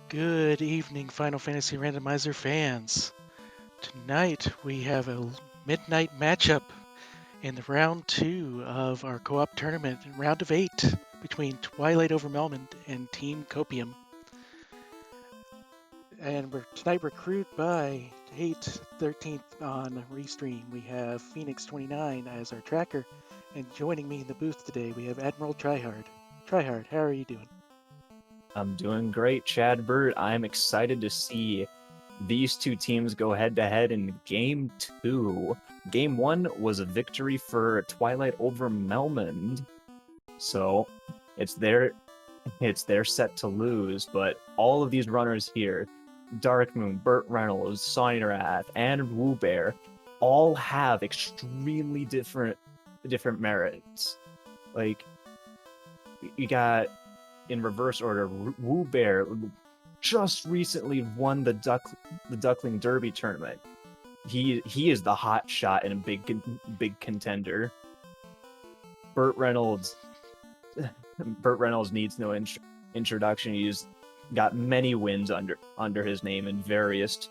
Good evening, Final Fantasy Randomizer fans. Tonight we have a midnight matchup in the round 2 of our co-op tournament, round of 8, between Twilight over Melmond and Team KOPIUM. And tonight we're crewed by 8/13th on Restream. We have Phoenix29 as our tracker, and joining me in the booth today we have Admiral Tryhard. Tryhard, how are you doing? I'm doing great, Chad Burt. I'm excited to see these two teams go head-to-head in Game 2. Game 1 was a victory for Twilight over Melmond, so it's their set to lose. But all of these runners here, Dark Moon, Burt Reynolds, Sonya Wrath, and Woo Bear, all have extremely different merits. Like, you got, in reverse order, Woo Bear just recently won the Duckling Derby tournament. He is the hot shot and a big contender. Burt Reynolds needs no introduction. He's got many wins under his name in various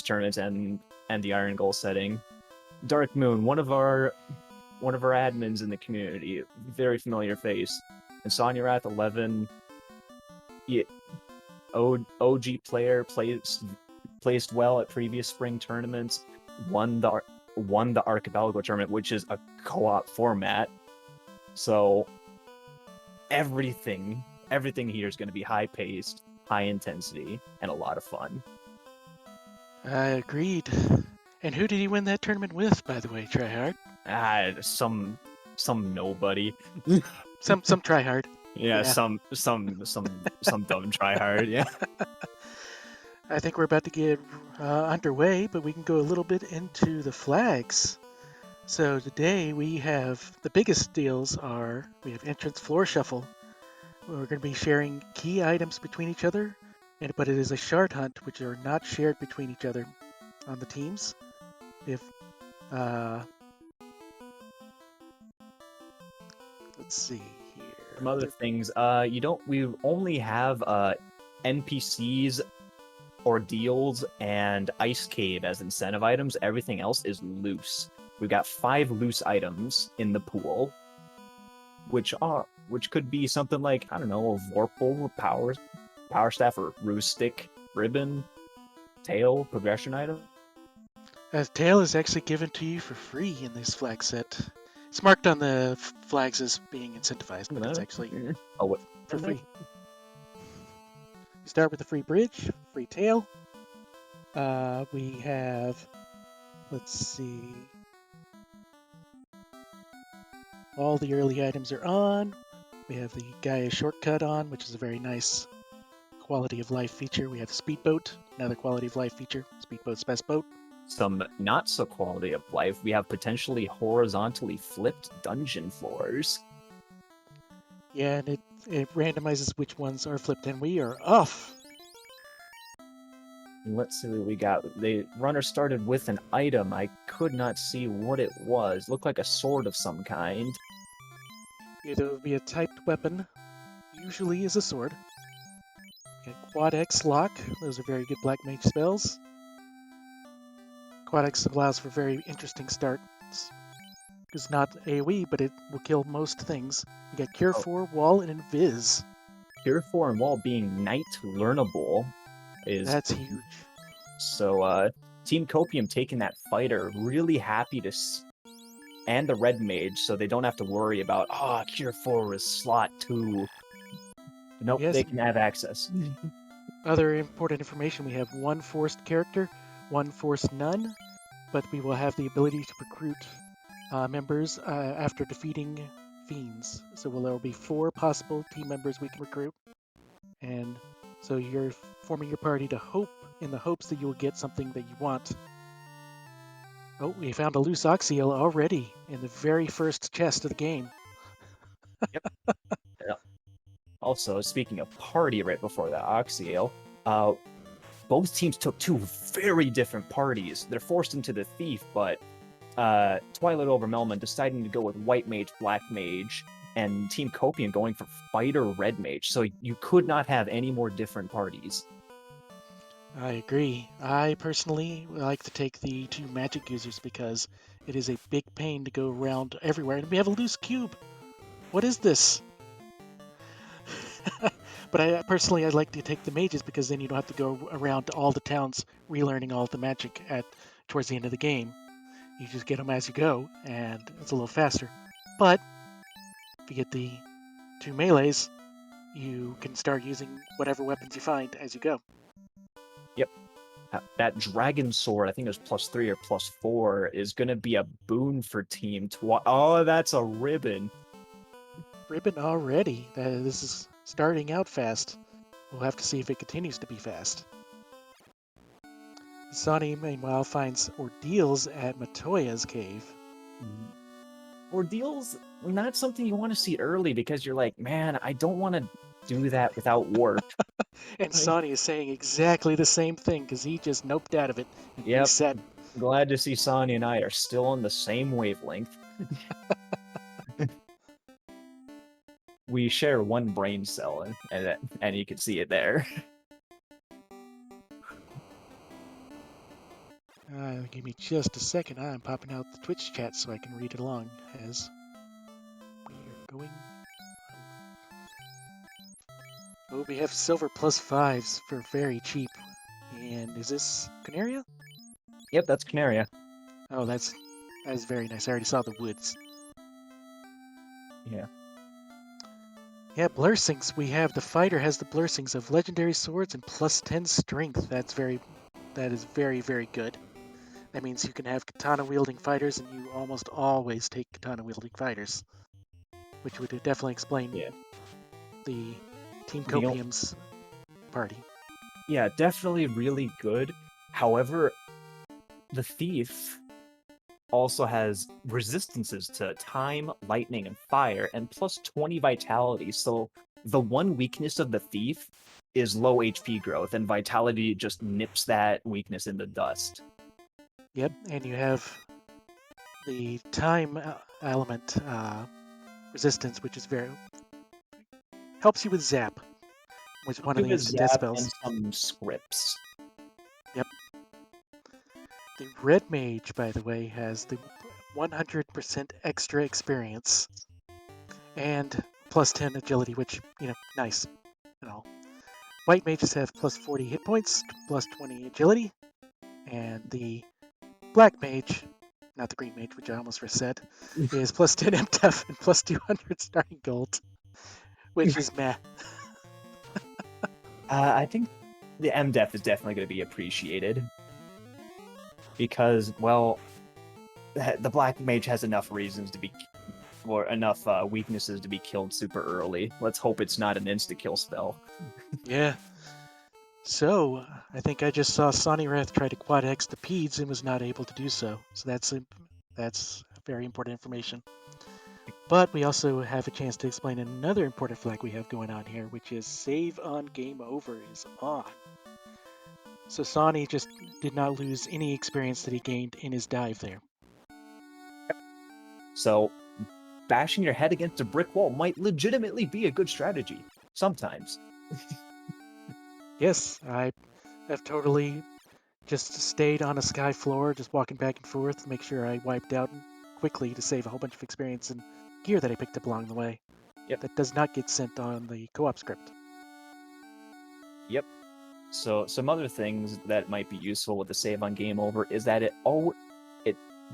tournaments and the Iron Goal setting. Dark Moon, one of our admins in the community, very familiar face. And Sonya Wrath 11, OG player, placed well at previous spring tournaments, won the Archipelago tournament, which is a co-op format. So everything here is going to be high-paced, high-intensity, and a lot of fun. I agreed. And who did he win that tournament with, by the way, Tryhard? Some nobody. Some Tryhard. Yeah, some dumb tryhard. Yeah. I think we're about to get underway, but we can go a little bit into the flags. So today we have the biggest deals are we have entrance floor shuffle. We're going to be sharing key items between each other, but it is a shard hunt, which are not shared between each other on the teams. If let's see here. Some other things, we only have NPCs, ordeals, and ice cave as incentive items. Everything else is loose. We've got 5 loose items in the pool, which could be something like, I don't know, a Vorpal, power staff, or ruse stick, ribbon, tail, progression item. Tail is actually given to you for free in this flag set. It's marked on the flags as being incentivized, but it's actually for free. You start with a free bridge, free tail. We have, let's see, all the early items are on. We have the Gaia shortcut on, which is a very nice quality of life feature. We have the speedboat, another quality of life feature. Speedboat's best boat. Some not so quality of life. We have potentially horizontally flipped dungeon floors. Yeah, and it randomizes which ones are flipped, and we are off. Let's see what we got. The runner started with an item. I could not see what it was. Looked like a sword of some kind. It would be a typed weapon. Usually is a sword. Okay, Quad X lock. Those are very good black mage spells. Quad X allows for very interesting starts. It's not AoE, but it will kill most things. You got Cure 4, Wall, and Invis. Cure 4 and Wall being Knight learnable is... That's huge. So, Team KOPIUM taking that fighter, really happy to... And the red mage, so they don't have to worry about, Cure 4 is slot 2. Nope, yes. They can have access. Other important information, we have 1 forced character, 1 forced none, but we will have the ability to recruit members after defeating fiends. So there will be 4 possible team members we can recruit. And so you're forming your party in the hopes that you will get something that you want. Oh, we found a loose Oxyel already in the very first chest of the game. Yep. Yeah. Also, speaking of party right before that Oxyel, both teams took 2 very different parties. They're forced into the Thief, but Twilight over Melmond deciding to go with White Mage, Black Mage, and Team KOPIUM going for Fighter Red Mage. So you could not have any more different parties. I agree. I personally like to take the 2 magic users because it is a big pain to go around everywhere. And we have a loose cube. What is this? But I like to take the mages because then you don't have to go around to all the towns relearning all the magic towards the end of the game. You just get them as you go, and it's a little faster. But if you get the 2 melees, you can start using whatever weapons you find as you go. Yep. That dragon sword, I think it was +3 or +4, is going to be a boon for Team Twilight. Oh, that's a ribbon. Ribbon already. This is starting out fast. We'll have to see if it continues to be fast. Sonny, meanwhile, finds Ordeals at Matoya's cave. Ordeals, not something you want to see early because you're like, man, I don't want to do that without warp. And Sonny is saying exactly the same thing because he just noped out of it and Yep. reset. Glad to see Sonny and I are still on the same wavelength. We share one brain cell, and you can see it there. Give me just a second. I'm popping out the Twitch chat so I can read it along as we are going. Oh, we have silver +5s for very cheap. And is this Canaria? Yep, that's Canaria. Oh, that is very nice. I already saw the woods. Yeah. Yeah, Blursings. We have the fighter has the Blursings of legendary swords and +10 strength. That is very, very good. That means you can have katana wielding fighters, and you almost always take katana wielding fighters, which would definitely explain the Team KOPIUM's party. Yeah, definitely really good. However, the thief also has resistances to time, lightning, and fire, and +20 vitality. So the one weakness of the thief is low HP growth, and vitality just nips that weakness in the dust. Yep, and you have the time element resistance, which is helps you with zap, which is one of the instant death spells. And some scripts. Yep. The red mage, by the way, has the 100% extra experience and +10 agility, which, nice and all. White mages have +40 hit points, +20 agility, and the black mage, not the green mage, which I almost said, is +10 MTF and +200 starting gold, which is meh. I think the MDef is definitely going to be appreciated because, well, the black mage has enough reasons to be, or enough weaknesses to be killed super early. Let's hope it's not an insta-kill spell. Yeah. So, I think I just saw Sonny Wrath try to quad X the Peds and was not able to do so. So that's very important information. But we also have a chance to explain another important flag we have going on here, which is save on game over is on. So Sonny just did not lose any experience that he gained in his dive there. So, bashing your head against a brick wall might legitimately be a good strategy. Sometimes. Yes, I have totally just stayed on a sky floor, just walking back and forth to make sure I wiped out quickly to save a whole bunch of experience and gear that I picked up along the way. Yep. That does not get sent on the co-op script. Yep. So some other things that might be useful with the save on game over is that it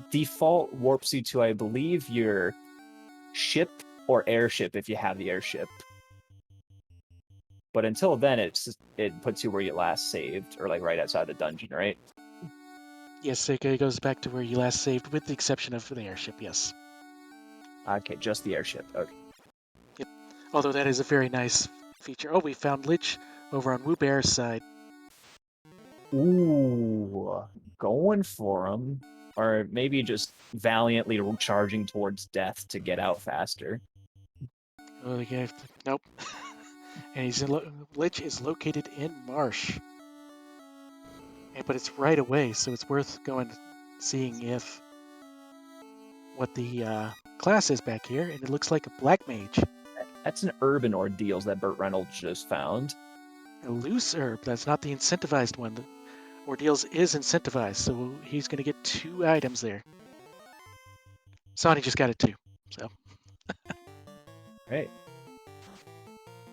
default warps you to, I believe, your ship or airship if you have the airship. But until then, it puts you where you last saved, or like right outside the dungeon, right? Yes, it goes back to where you last saved, with the exception of the airship, yes. Okay, just the airship. Okay. Yep. Although that is a very nice feature. Oh, we found Lich over on Woobear's side. Ooh, going for him. Or maybe just valiantly charging towards death to get out faster. Oh, nope. And Lich is located in Marsh. But it's right away, so it's worth going seeing if what the class is back here, and it looks like a black mage. That's an urban ordeals that Burt Reynolds just found. A loose herb. That's not the incentivized one. The ordeals is incentivized, so he's going to get 2 items there. Sonny just got it too. So. Right.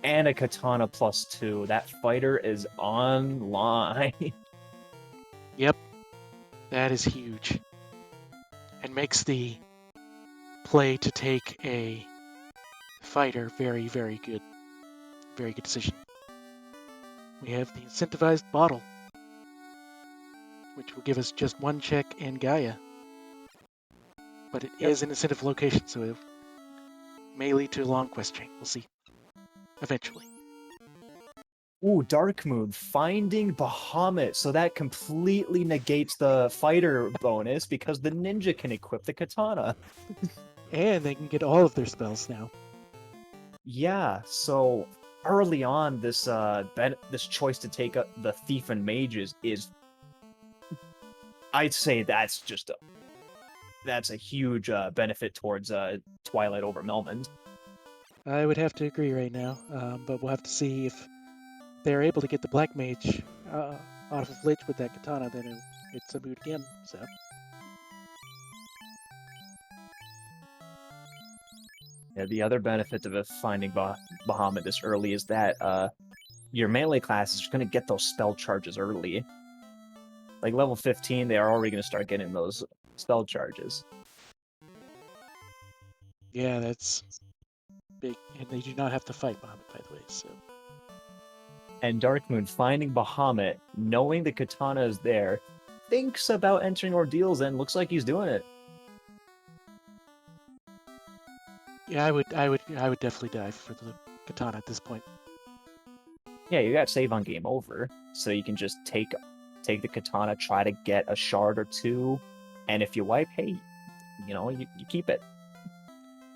And a katana +2. That fighter is online. Yep. That is huge. And makes the play to take a fighter very, very good. Very good decision. We have the incentivized bottle, which will give us just 1 check and Gaia. But it is an incentive location, so it may lead to a long quest chain. We'll see. Eventually. Ooh, Dark Moon, finding Bahamut. So that completely negates the fighter bonus because the ninja can equip the katana. And they can get all of their spells now. Yeah, so early on, this this choice to take the thief and mages is, I'd say that's a huge benefit towards Twilight over Melmond. I would have to agree right now, but we'll have to see if they're able to get the black mage off of Lich with that katana, then it's a moot again. So. Yeah, the other benefit of finding Bahamut this early is that your melee class is going to get those spell charges early. Like level 15, they are already going to start getting those spell charges. Yeah, that's big, and they do not have to fight Bahamut, by the way. So. And Dark Moon finding Bahamut, knowing the katana is there, thinks about entering ordeals and looks like he's doing it. Yeah, I would definitely dive for the katana at this point. Yeah, you got save on game over, so you can just take the katana, try to get a shard or 2, and if you wipe, hey, you keep it.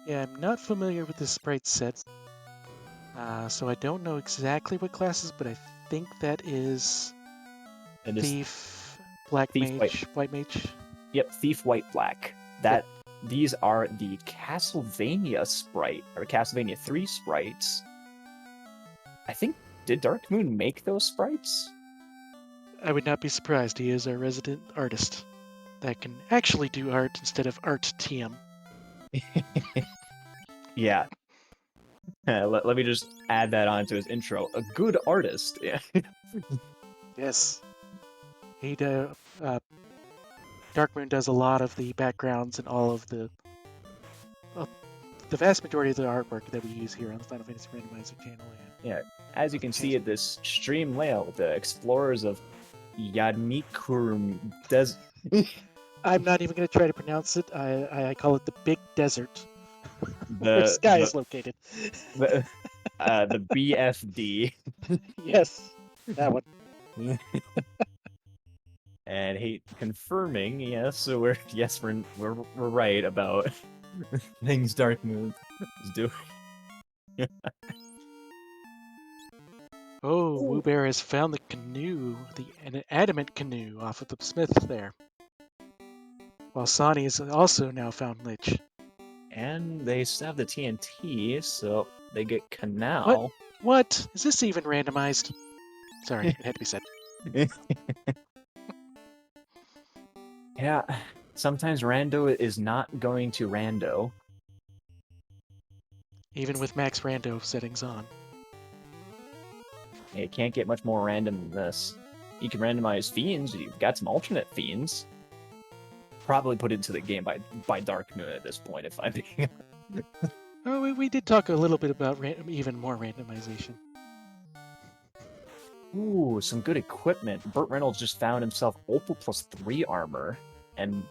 Yeah, I'm not familiar with this sprite set, so I don't know exactly what classes, but I think that is Thief, Black Mage, White Mage. Yep, Thief, White, Black. These are the Castlevania sprite, or Castlevania 3 sprites. I think, did Dark Moon make those sprites? I would not be surprised. He is our resident artist that can actually do art instead of art TM. Yeah. Let me just add that on to his intro. A good artist. Yeah. Yes. He Dark Moon does a lot of the backgrounds and all of the vast majority of the artwork that we use here on the Final Fantasy Randomizer channel. Yeah, as you can see at this stream layout with the explorers of Yadnikurum Desert. I'm not even going to try to pronounce it. I call it the Big Desert, where Sky is located. The BFD. Yes, that one. And he confirming, yes, so we're right about things Dark Moon is doing. Oh, Woo Bear has found the canoe, an adamant canoe off of the smith there. While Sonny has also now found Lich. And they still have the TNT, so they get Canal. What? Is this even randomized? Sorry, it had to be said. Yeah, sometimes Rando is not going to Rando. Even with max Rando settings on. It can't get much more random than this. You can randomize fiends, you've got some alternate fiends. Probably put into the game by Dark Moon at this point, if I'm being... Oh, we did talk a little bit about even more randomization. Ooh, some good equipment. Burt Reynolds just found himself Opal +3 armor and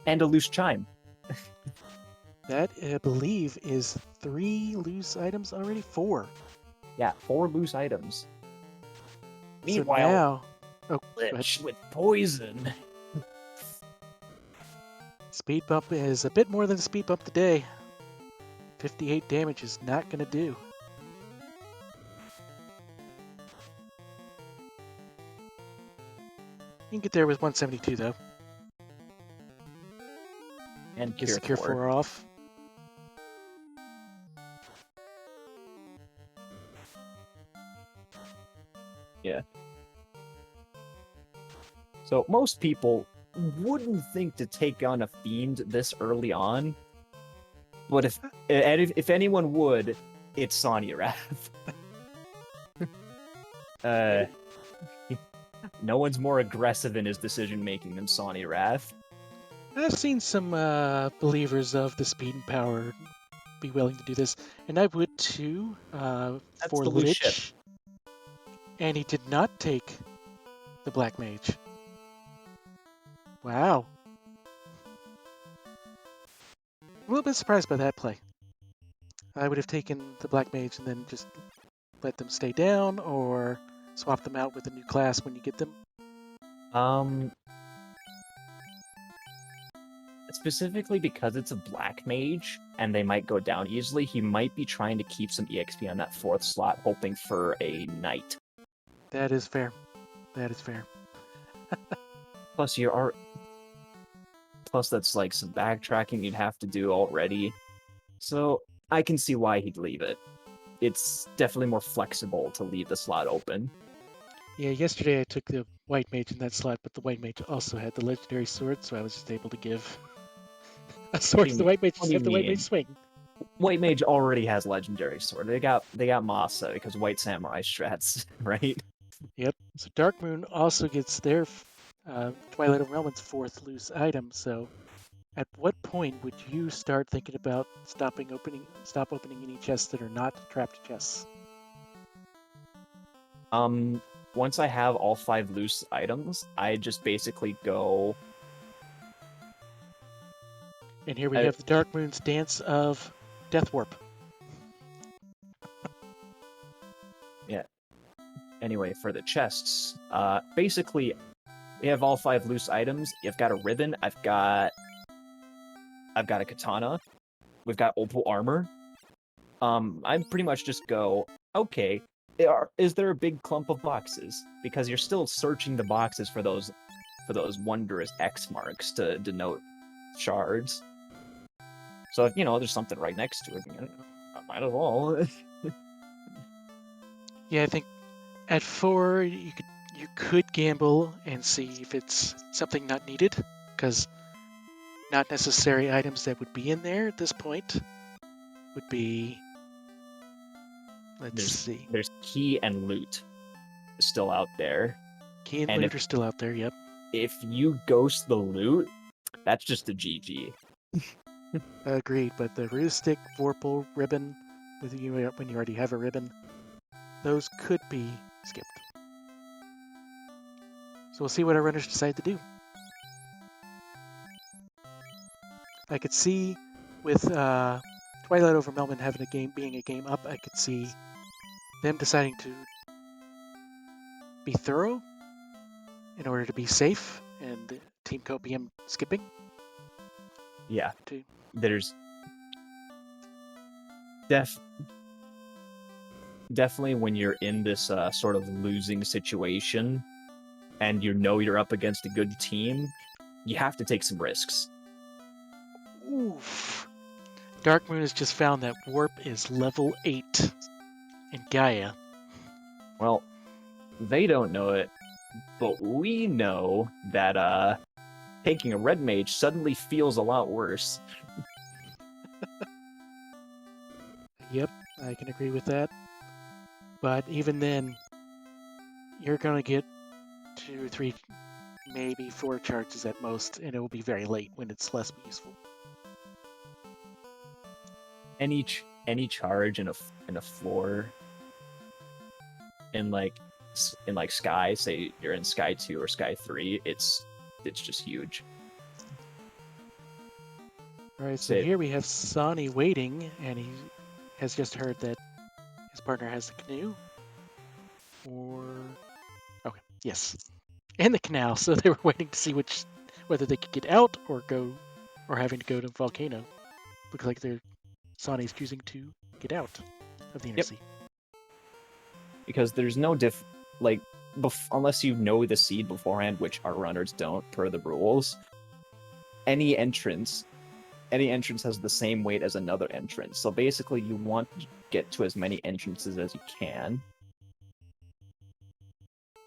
a loose chime. That, I believe, is 3 loose items already? 4. Yeah, 4 loose items. Meanwhile, Lich with poison. Speed bump is a bit more than a speed bump today. 58 damage is not going to do. You can get there with 172, though. And Gets the Cure Cure 4 off. Yeah. So most people wouldn't think to take on a fiend this early on, but if anyone would, it's Sonya Wrath. No one's more aggressive in his decision making than Sonya Wrath. I've seen some believers of the speed and power be willing to do this, and I would too for the loose ship. Lich. And he did not take the Black Mage. Wow. A little bit surprised by that play. I would have taken the Black Mage and then just let them stay down, or swap them out with a new class when you get them. Specifically because it's a Black Mage, and they might go down easily, he might be trying to keep some EXP on that 4th slot, hoping for a Knight. That is fair. That is fair. Plus, Plus, that's like some backtracking you'd have to do already. So, I can see why he'd leave it. It's definitely more flexible to leave the slot open. Yeah, yesterday I took the White Mage in that slot, but the White Mage also had the Legendary Sword, so I was just able to give a sword to the White Mage to have the White Mage swing. White Mage already has Legendary Sword. They got Masa because White Samurai strats, right? Yep. So Dark Moon also gets their Twilight of Melmond's 4th loose item. So, at what point would you start thinking about stop opening any chests that are not trapped chests? Once I have all 5 loose items, I just basically go. And here we have the Dark Moon's Dance of Death Warp. Yeah. Anyway, for the chests, basically, we have all 5 loose items. You've got a ribbon. I've got a katana. We've got opal armor. I pretty much just go, okay, is there a big clump of boxes? Because you're still searching the boxes for those wondrous X marks to denote shards. So if there's something right next to it, I might as well. Yeah, I think at 4 you could gamble and see if it's something not needed, because not necessary items that would be in there at this point would be. Let's see. There's key and loot still out there. Key and loot are still out there. Yep. If you ghost the loot, that's just a GG. Agreed, but the Roostick, Vorpal, Ribbon, when you already have a ribbon, those could be skipped. So we'll see what our runners decide to do. I could see with Twilight over Melmond being a game up, I could see them deciding to be thorough in order to be safe, and Team KOPIUM skipping. Yeah, too. There's definitely when you're in this sort of losing situation, and you're up against a good team, you have to take some risks. Oof. Dark Moon has just found that Warp is level 8 in Gaia. Well, they don't know it, but we know that taking a red mage suddenly feels a lot worse. Yep, I can agree with that. But even then, you're going to get 2 or 3, maybe 4 charges at most, and it will be very late when it's less useful. Any charge in a floor in like Sky, say you're in Sky 2 or Sky 3, it's just huge. Alright, so here we have Sonny waiting, and he has just heard that his partner has the canoe. Okay, yes. And the canal, so they were waiting to see whether they could get out or having to go to Volcano. Looks like Sonny's choosing to get out of the inner sea. Because there's no unless you know the seed beforehand, which our runners don't per the rules, any entrance any entrance has the same weight as another entrance. So basically, you want to get to as many entrances as you can.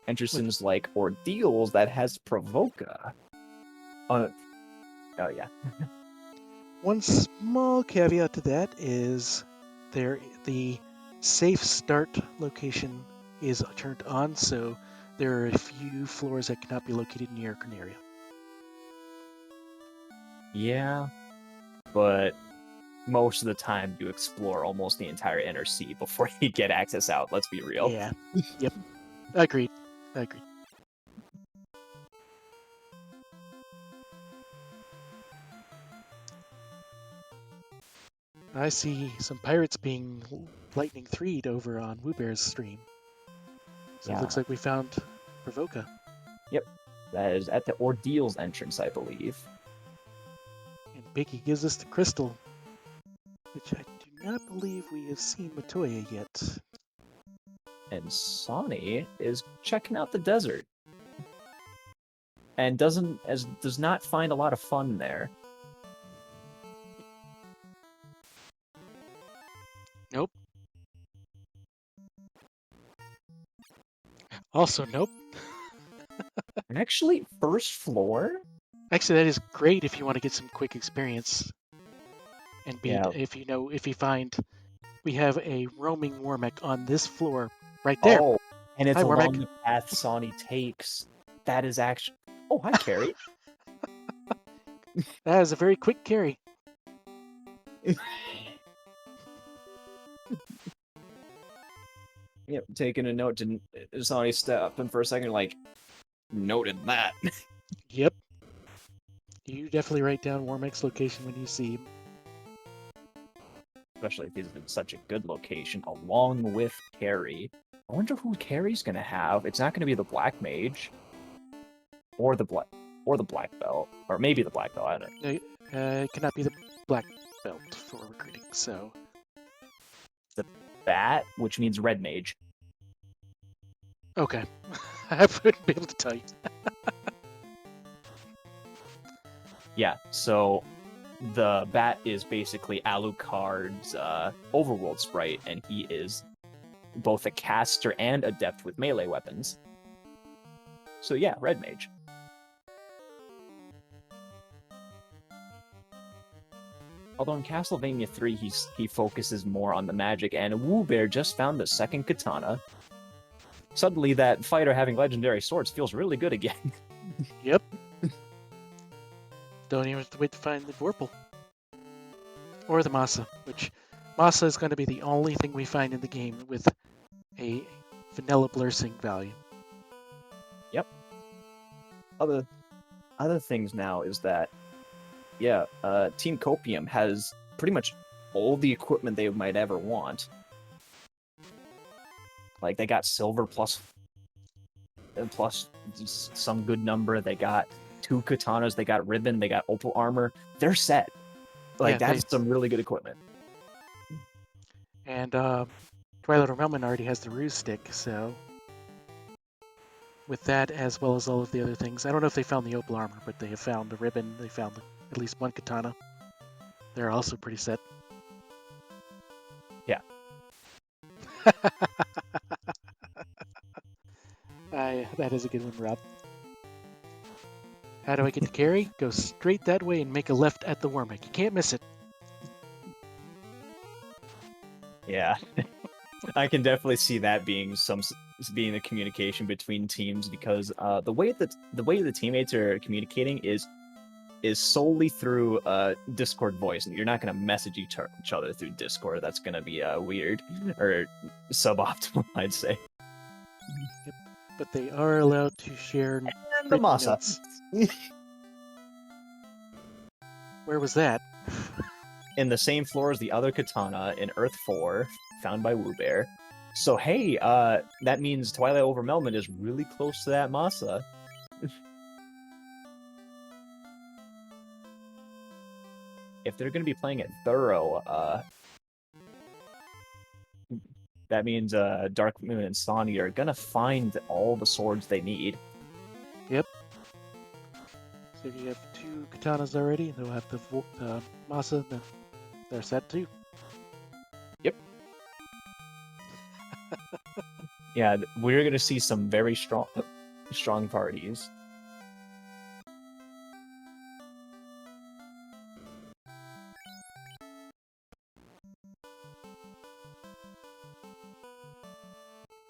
Entrances like Ordeals that has Provoca. Oh yeah. One small caveat to that is the safe start location is turned on, so there are a few floors that cannot be located near Corneria. Yeah, but most of the time you explore almost the entire inner sea before you get access out, let's be real. Yeah. Yep. Agreed. I see some pirates being lightning 3'd over on Woobear's stream. So it looks like we found Provoca. Yep. That is at the Ordeals entrance, I believe. And Biggie gives us the crystal, which I do not believe we have seen Matoya yet. And Sonny is checking out the desert. And does not find a lot of fun there. Nope. Also, nope. Actually, first floor? Actually, that is great if you want to get some quick experience. And beat if you find we have a roaming Warmech on this floor right there. Oh, and it's hi, along Warmech. the path Sonny takes. That is actually. Oh, hi, Carrie. That is a very quick carry. Yep, taking a note to Sonny stopping for a second, like, noted that. Yep. You definitely write down Warmech's location when you see him. Especially if he's in such a good location, along with Carrie. I wonder who Carrie's gonna have. It's not gonna be the Black Mage, or the Black Belt, or maybe the Black Belt. I don't know. It cannot be the Black Belt for recruiting. So the Bat, which means Red Mage. Okay, I wouldn't be able to tell you. Yeah, so the Bat is basically Alucard's overworld sprite, and he is both a caster and adept with melee weapons. So yeah, Red Mage. Although in Castlevania 3, he focuses more on the magic, and Woobear just found the second katana. Suddenly, that fighter having legendary swords feels really good again. Yep. Don't even have to wait to find the Vorpal. Or the Masa, which Masa is going to be the only thing we find in the game with a vanilla blur sync value. Yep. Other things now is that, yeah, Team KOPIUM has pretty much all the equipment they might ever want. Like, they got silver plus some good number. They got 2 katanas. They got ribbon. They got opal armor. They're set. Like, that's some really good equipment. And Twilight or Melmond already has the ruse stick, so with that as well as all of the other things, I don't know if they found the opal armor, but they have found the ribbon. They found at least 1 katana. They're also pretty set. Yeah. That is a good one, Rob. How do I get to Carrie? Go straight that way and make a left at the Warmech. You can't miss it. Yeah. I can definitely see that being the communication between teams, because the way the teammates are communicating is solely through Discord voice, and you're not going to message each other through Discord. That's going to be weird or suboptimal, I'd say. Yep. But they are allowed to share and the Masa. Where was that? In the same floor as the other katana in Earth 4, found by Woobear. So hey, that means Twilight over Melmond is really close to that Masa. If they're going to be playing it thorough, that means Dark Moon and Sonny are going to find all the swords they need. Yep. So you have 2 katanas already. They'll have the Masa. They're set too. Yep. Yeah, we're gonna see some very strong parties.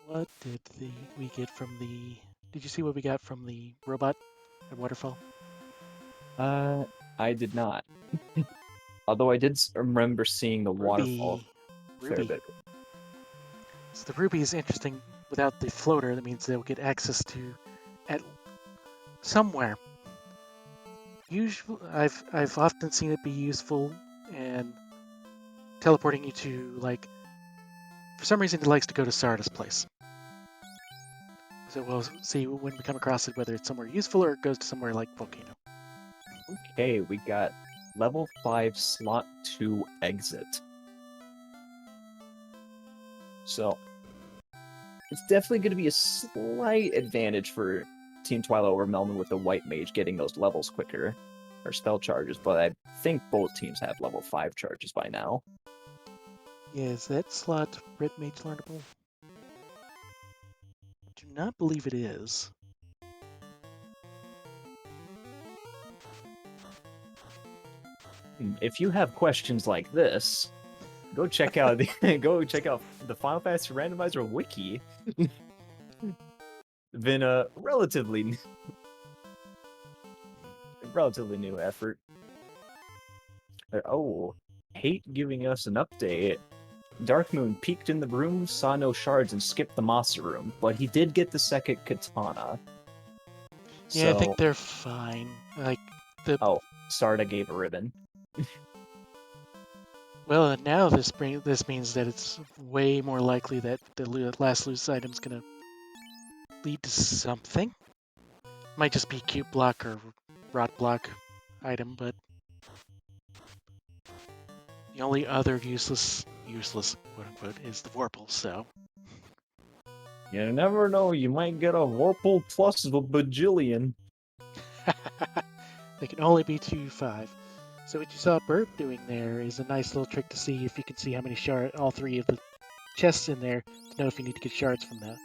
What did we get from the? Did you see what we got from the robot at Waterfall? I did not. Although I did remember seeing the waterfall a fair bit. So the ruby is interesting. Without the floater, that means they'll get access to at somewhere. Usually, I've often seen it be useful and teleporting you to, like, for some reason it likes to go to Sarda's place. So we'll see when we come across it whether it's somewhere useful or it goes to somewhere like Volcano. Okay, we got level 5 slot 2 exit. So it's definitely going to be a slight advantage for Team Twilight over Melmond with the White Mage getting those levels quicker, or spell charges, but I think both teams have level 5 charges by now. Yeah, is that slot Red Mage learnable? I do not believe it is. If you have questions like this, go check out the Final Fantasy Randomizer wiki. Been a relatively new effort. Oh, hate giving us an update. Darkmoon peeked in the room, saw no shards, and skipped the Masa room, but he did get the second katana. Yeah, I think they're fine. Like Oh, Sarda gave a ribbon. Well, and now this means that it's way more likely that the last loose item is going to lead to something. Might just be cube block or rot block item, but the only other useless quote unquote is the Vorpal. So you never know, you might get a Vorpal plus a bajillion. they can only be 2/5. So what you saw Bert doing there is a nice little trick to see if you can see how many all 3 of the chests in there to know if you need to get shards from that.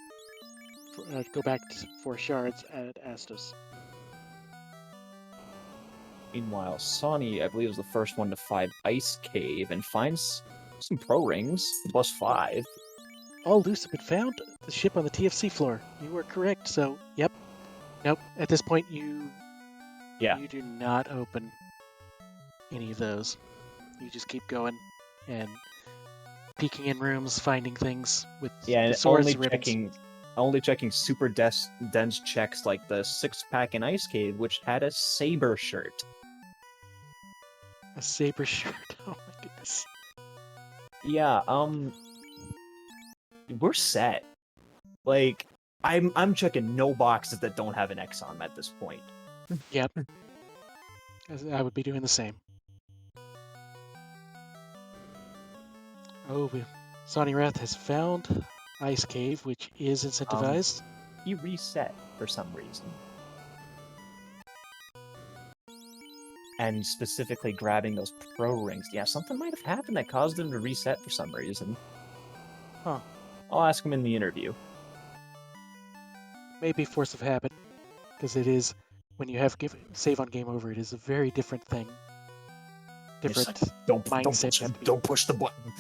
Go back for shards at Astos. Meanwhile, Sonny, I believe, was the first one to 5 Ice Cave and finds some pro rings, plus 5. All loose have been found. The ship on the TFC floor. You were correct. So, yep. Nope. At this point, you do not open any of those. You just keep going and peeking in rooms, finding things with the swords, only checking super dense checks like the 6-pack in Ice Cave, which had a saber shirt. A saber shirt. Oh my goodness. Yeah, we're set. Like, I'm checking no boxes that don't have an X on them at this point. Yep. I would be doing the same. Oh, Sonny Wrath has found Ice Cave, which is incentivized. He reset for some reason. And specifically grabbing those pro rings. Yeah, something might have happened that caused him to reset for some reason. Huh. I'll ask him in the interview. Maybe force of habit, because it is, when you have save on game over, it is a very different thing. Different mindset. Don't push the button.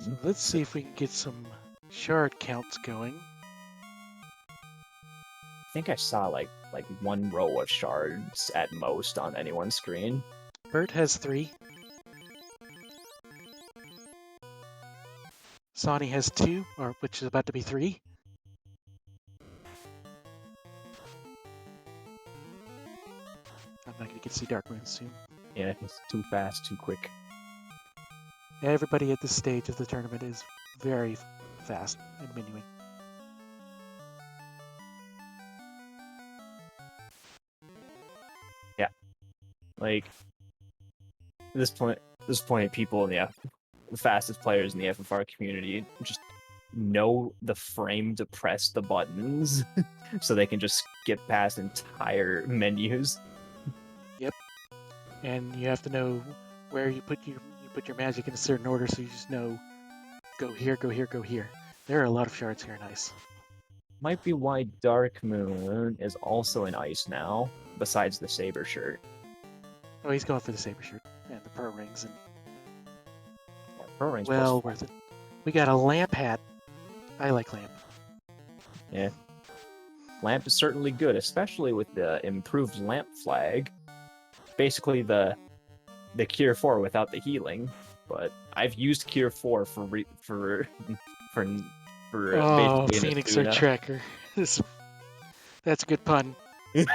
So let's see if we can get some shard counts going. I think I saw like 1 row of shards at most on anyone's screen. Bert has 3. Sonny has 2, which is about to be 3. I'm not going to get to see Darkmoon soon. Yeah, it's too fast, too quick. Everybody at this stage of the tournament is very fast and minuing. Yeah. Like, at this point, this point, people in the fastest players in the FFR community just know the frame to press the buttons, so they can just skip past entire menus. Yep. And you have to know where you put your magic in a certain order, so you just know go here, go here, go here. There are a lot of shards here. Nice. Might be why Dark Moon is also in ice now, besides the saber shirt. Oh, he's going for the saber shirt and the pearl rings, and Pro Rings well plus worth it. We got a lamp hat. I like lamp. Yeah. Lamp is certainly good, especially with the improved lamp flag. Basically the Cure 4 without the healing, but I've used Cure 4 for Oh, basically an Phoenix or Asuna. Tracker. That's a good pun. It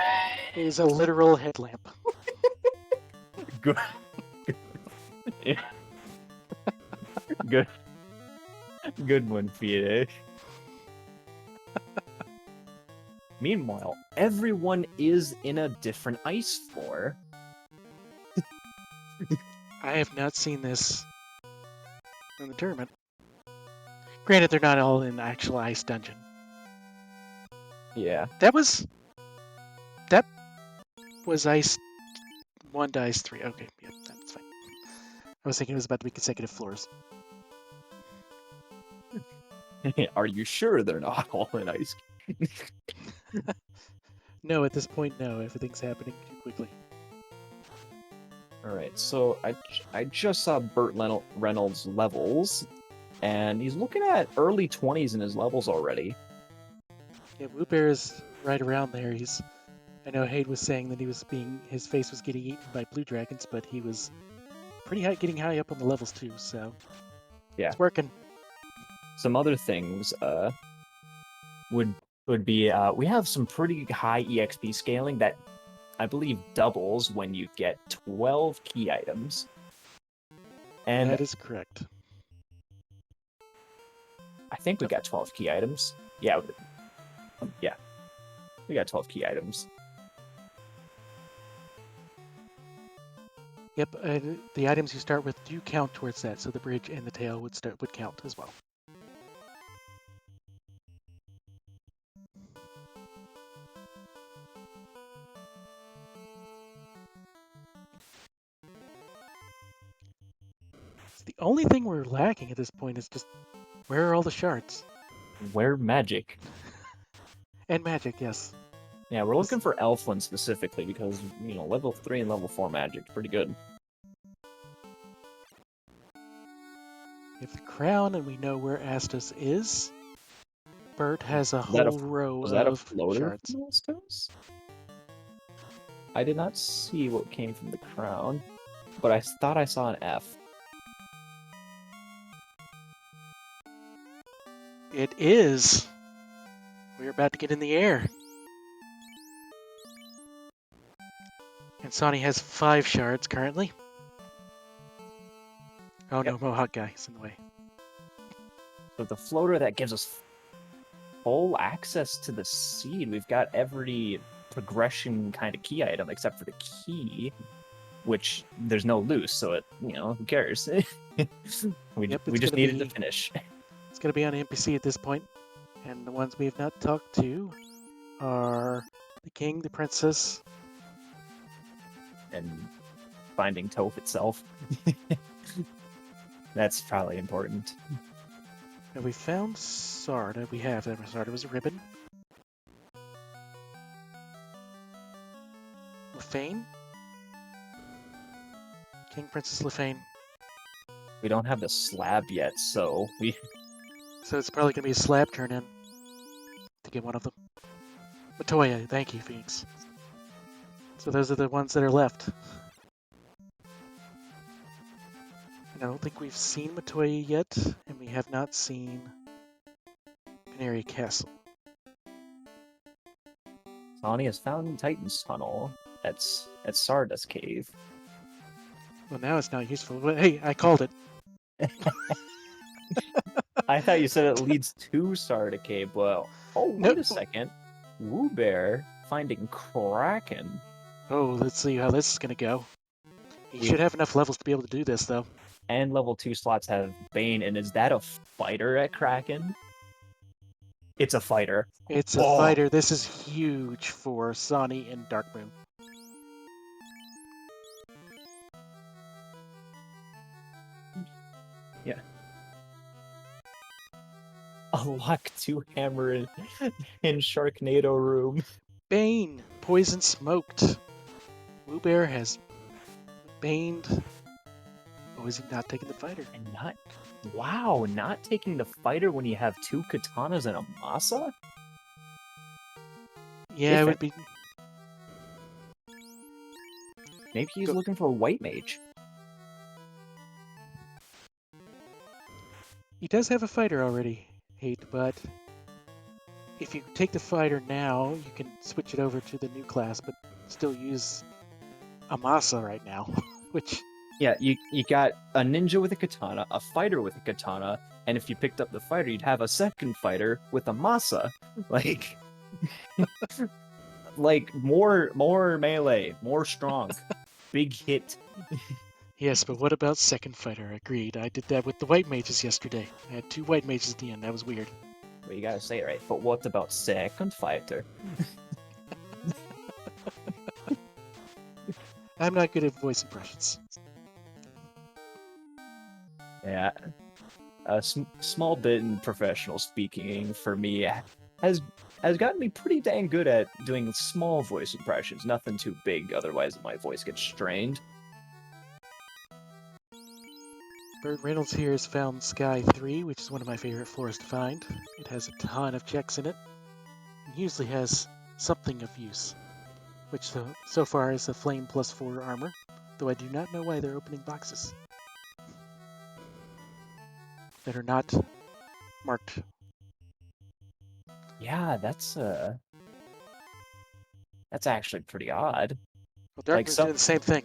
is a literal headlamp. Good. Good. Good one, Phoenix. Meanwhile, everyone is in a different ice floor. I have not seen this in the tournament. Granted, they're not all in actual ice dungeon. Yeah. That was ice 1 to ice 3. Okay, yeah, that's fine. I was thinking it was about to be consecutive floors. Are you sure they're not all in ice? No, at this point, no. Everything's happening too quickly. Alright, so I just saw Burt Reynolds' levels, and he's looking at early 20s in his levels already. Yeah, Woo Bear is right around there. I know Hade was saying that his face was getting eaten by blue dragons, but he was getting high up on the levels too, so Yeah. it's working. Some other things would be we have some pretty high EXP scaling that I believe doubles when you get 12 key items. And that is correct. I think we got 12 key items. Yeah. We got 12 key items. Yep, the items you start with do count towards that, so the bridge and the tail would count as well. So the only thing we're lacking at this point is just where are all the shards? Where magic? And magic, yes. Yeah, we're looking for Elfland specifically because, level 3 and level 4 magic pretty good. We have the crown, and we know where Astos is. Bert has a whole row of shards. Astos? I did not see what came from the crown, but I thought I saw an F. It is. We're about to get in the air. And Sonny has 5 shards currently. Oh no, Mohawk guy's in the way. So the floater that gives us full access to the seed. We've got every progression kind of key item except for the key, which there's no loose, so it, who cares? we just needed to finish. It's going to be on NPC at this point, and the ones we have not talked to are the king, the princess, and finding Toph itself. That's probably important. And we found Sarda. We have that. Sarda was a ribbon. Lefane? King, Princess Lefane. We don't have the slab yet, so So it's probably going to be a slab turn in to get one of them. Matoya, thank you, Phoenix. So those are the ones that are left. And I don't think we've seen Matoya yet, and we have not seen Canary Castle. Sonny has found Titan's Tunnel. That's at Sarda's Cave. Well, now it's not useful. But hey, I called it. I thought you said it leads to Sarda Cave. Well, wait a second. Woo Bear finding Kraken. Oh, let's see how this is going to go. You should have enough levels to be able to do this, though. And level 2 slots have Bane, and is that a fighter at Kraken? It's a fighter. It's a fighter. This is huge for Sonny and Darkmoon. Yeah. Unlock 2 hammer in Sharknado room. Bane, poison smoked. Woo Bear has baned. Oh, is he not taking the fighter? And not taking the fighter when you have 2 katanas and a Masa? Yeah, it would be. Maybe he's looking for a white mage. He does have a fighter already, but if you take the fighter now, you can switch it over to the new class, but still use Amasa right now, which... Yeah, you got a ninja with a katana, a fighter with a katana, and if you picked up the fighter, you'd have a second fighter with a Masa. Like... like, more melee, more strong. Big hit. Yes, but what about second fighter? Agreed. I did that with the white mages yesterday. I had 2 white mages at the end. That was weird. Well, you gotta say it right. But what about second fighter? I'm not good at voice impressions. Yeah. A small bit in professional speaking for me has gotten me pretty dang good at doing small voice impressions. Nothing too big, otherwise my voice gets strained. Burt Reynolds here has found Sky 3, which is one of my favorite floors to find. It has a ton of checks in it. It usually has something of use, which so far is a flame +4 armor, though I do not know why they're opening boxes that are not marked. Yeah, that's actually pretty odd. Well, Darkmoon's doing the same thing.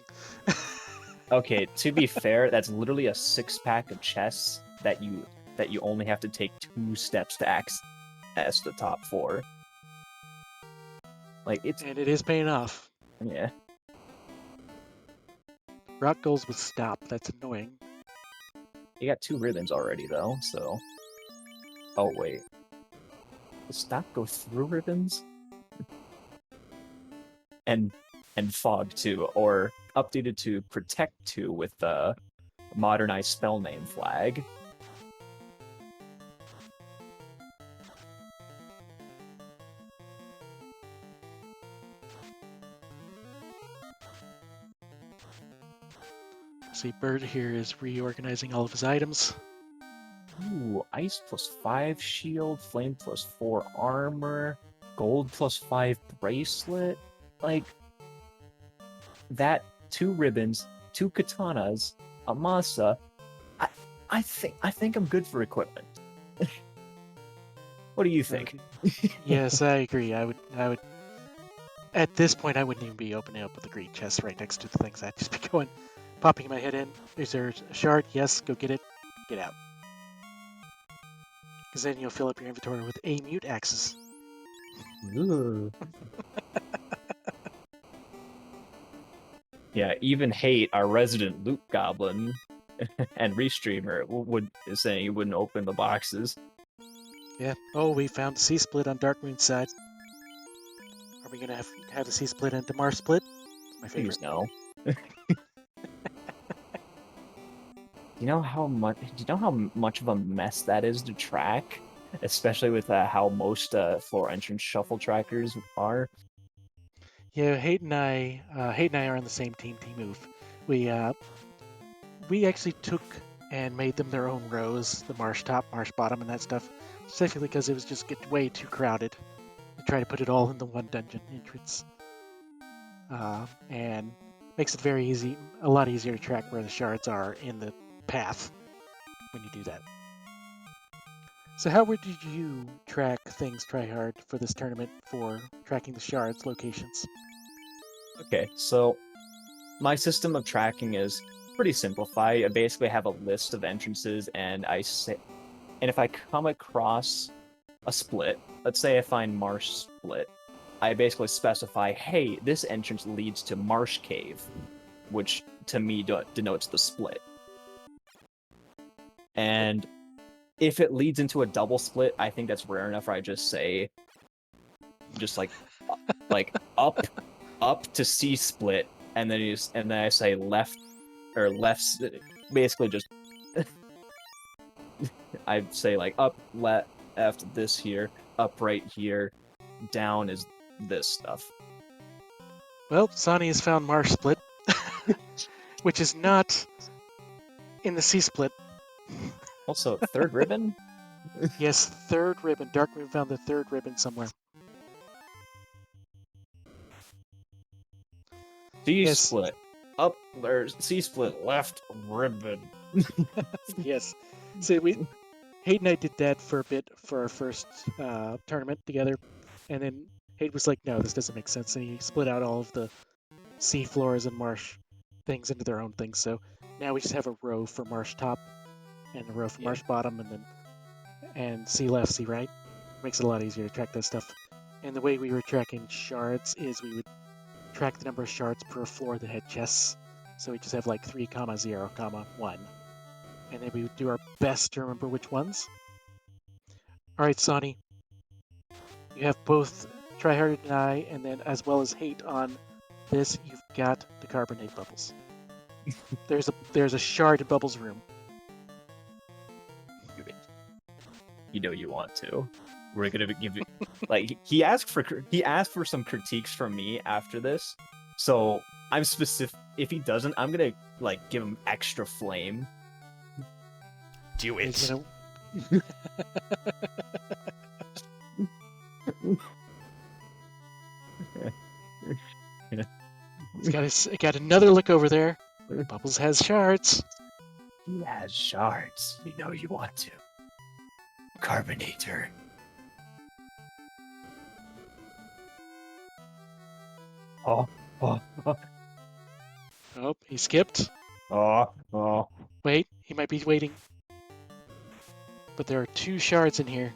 Okay, to be fair, that's literally a 6-pack of chests that you only have to take 2 steps to access the top 4. Like, and it is paying off. Yeah. Rock goals with stop. That's annoying. You got 2 ribbons already, though, so... Oh, wait. Does stop go through ribbons? And fog, too, or updated to protect 2 with the modernized spell name flag. See, Bird here is reorganizing all of his items. Ooh, ice +5 shield, flame +4 armor, gold +5 bracelet. Like, that 2 ribbons, 2 katanas, a Masa. I think I'm good for equipment. What do you think? Yes, I agree. I would. At this point, I wouldn't even be opening up with the green chest right next to the things. I'd just be going, popping my head in. Is there a shard? Yes, go get it. Get out. Because then you'll fill up your inventory with a mute axes. Yeah, even Hate, our resident loot goblin and restreamer, is saying he wouldn't open the boxes. Yeah. Oh, we found the C-split on Darkmoon's side. Are we gonna have the C-split and Damar split? It's my favorite. Please no. Do you know how much of a mess that is to track, especially with how most floor entrance shuffle trackers are? Yeah, Hate and I are on the same team. Move. We actually took and made them their own rows, the marsh top, marsh bottom, and that stuff, specifically because it was just get way too crowded to try to put it all in the one dungeon entrance, and makes it a lot easier to track where the shards are in the path when you do that. So how did you track things tryhard for this tournament for tracking the shards locations? Okay, so my system of tracking is pretty simplified. I basically have a list of entrances, and if I come across a split, let's say I find Marsh Split, I basically specify, hey, this entrance leads to Marsh Cave. which to me denotes the split. And if it leads into a double split, I think that's rare enough where I just say, like up to C split, and then I say left, basically just I'd say like up, left, this here, up right here, down is this stuff. Well, Sonny has found Marsh split, which is not in the C split. Also, third ribbon? Yes, third ribbon. Darkmoon found the third ribbon somewhere. C Yes. split. Up, or C split, left ribbon. Yes. So Hayden and I did that for a bit for our first tournament together, and then Hayden was like, no, this doesn't make sense, and he split out all of the sea floors and marsh things into their own things. So now we just have a row for marsh top and a row for marsh bottom, and sea left, sea right. Makes it a lot easier to track that stuff. And the way we were tracking shards is we would track the number of shards per floor that had chests. So we just have like 3, 0, 1. And then we would do our best to remember which ones. Alright, Sonny. You have both Tryhard and I, and then as well as Hate on this, you've got the carbonate bubbles. There's a shard in Bubbles' room. You know you want to. We're gonna give you like he asked for some critiques from me after this, so I'm specific. If he doesn't, I'm gonna like give him extra flame. Do it. He's got another look over there. Bubbles has shards. He has shards. You know you want to. Carbonator. Oh, he skipped. Oh. Wait, he might be waiting. But there are 2 shards in here.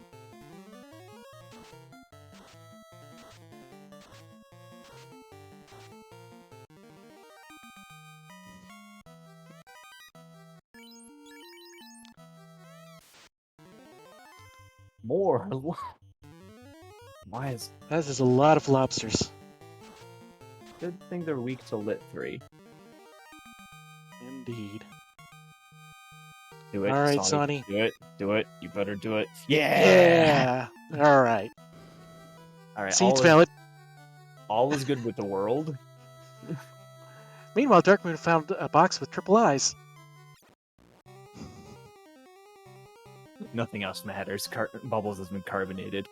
More. Why is That is a lot of lobsters. good thing they're weak to lit 3. Indeed. Do it. All right, Sonny. Do it. You better do it. Yeah. All right. Seed's valid. All is good with the world. Meanwhile, Darkmoon found a box with triple eyes. Nothing else matters. Bubbles has been carbonated.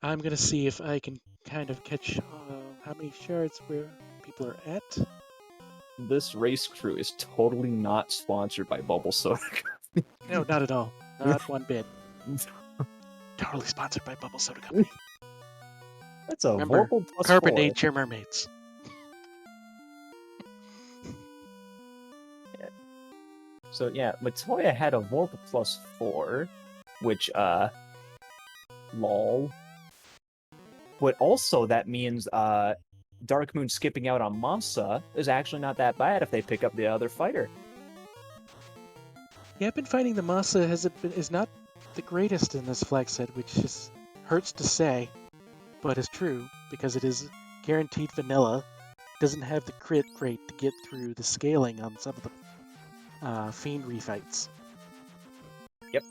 I'm going to see if I can kind of catch how many shards where people are at. This race crew is totally not sponsored by Bubble Soda. No, not at all. Not one bit. Totally sponsored by Bubble Soda Company. That's a Remember, Vorpal plus carbonate 4. your mermaids. Yeah. So yeah, Latoya had a Vorpal plus 4, which lol. But also that means Darkmoon skipping out on Masa is actually not that bad if they pick up the other fighter. Yeah, I've been finding the Masa is not the greatest in this flag set, which hurts to say, but is true because it is guaranteed vanilla. Doesn't have the crit rate to get through the scaling on some of the Fiend refights. Yep.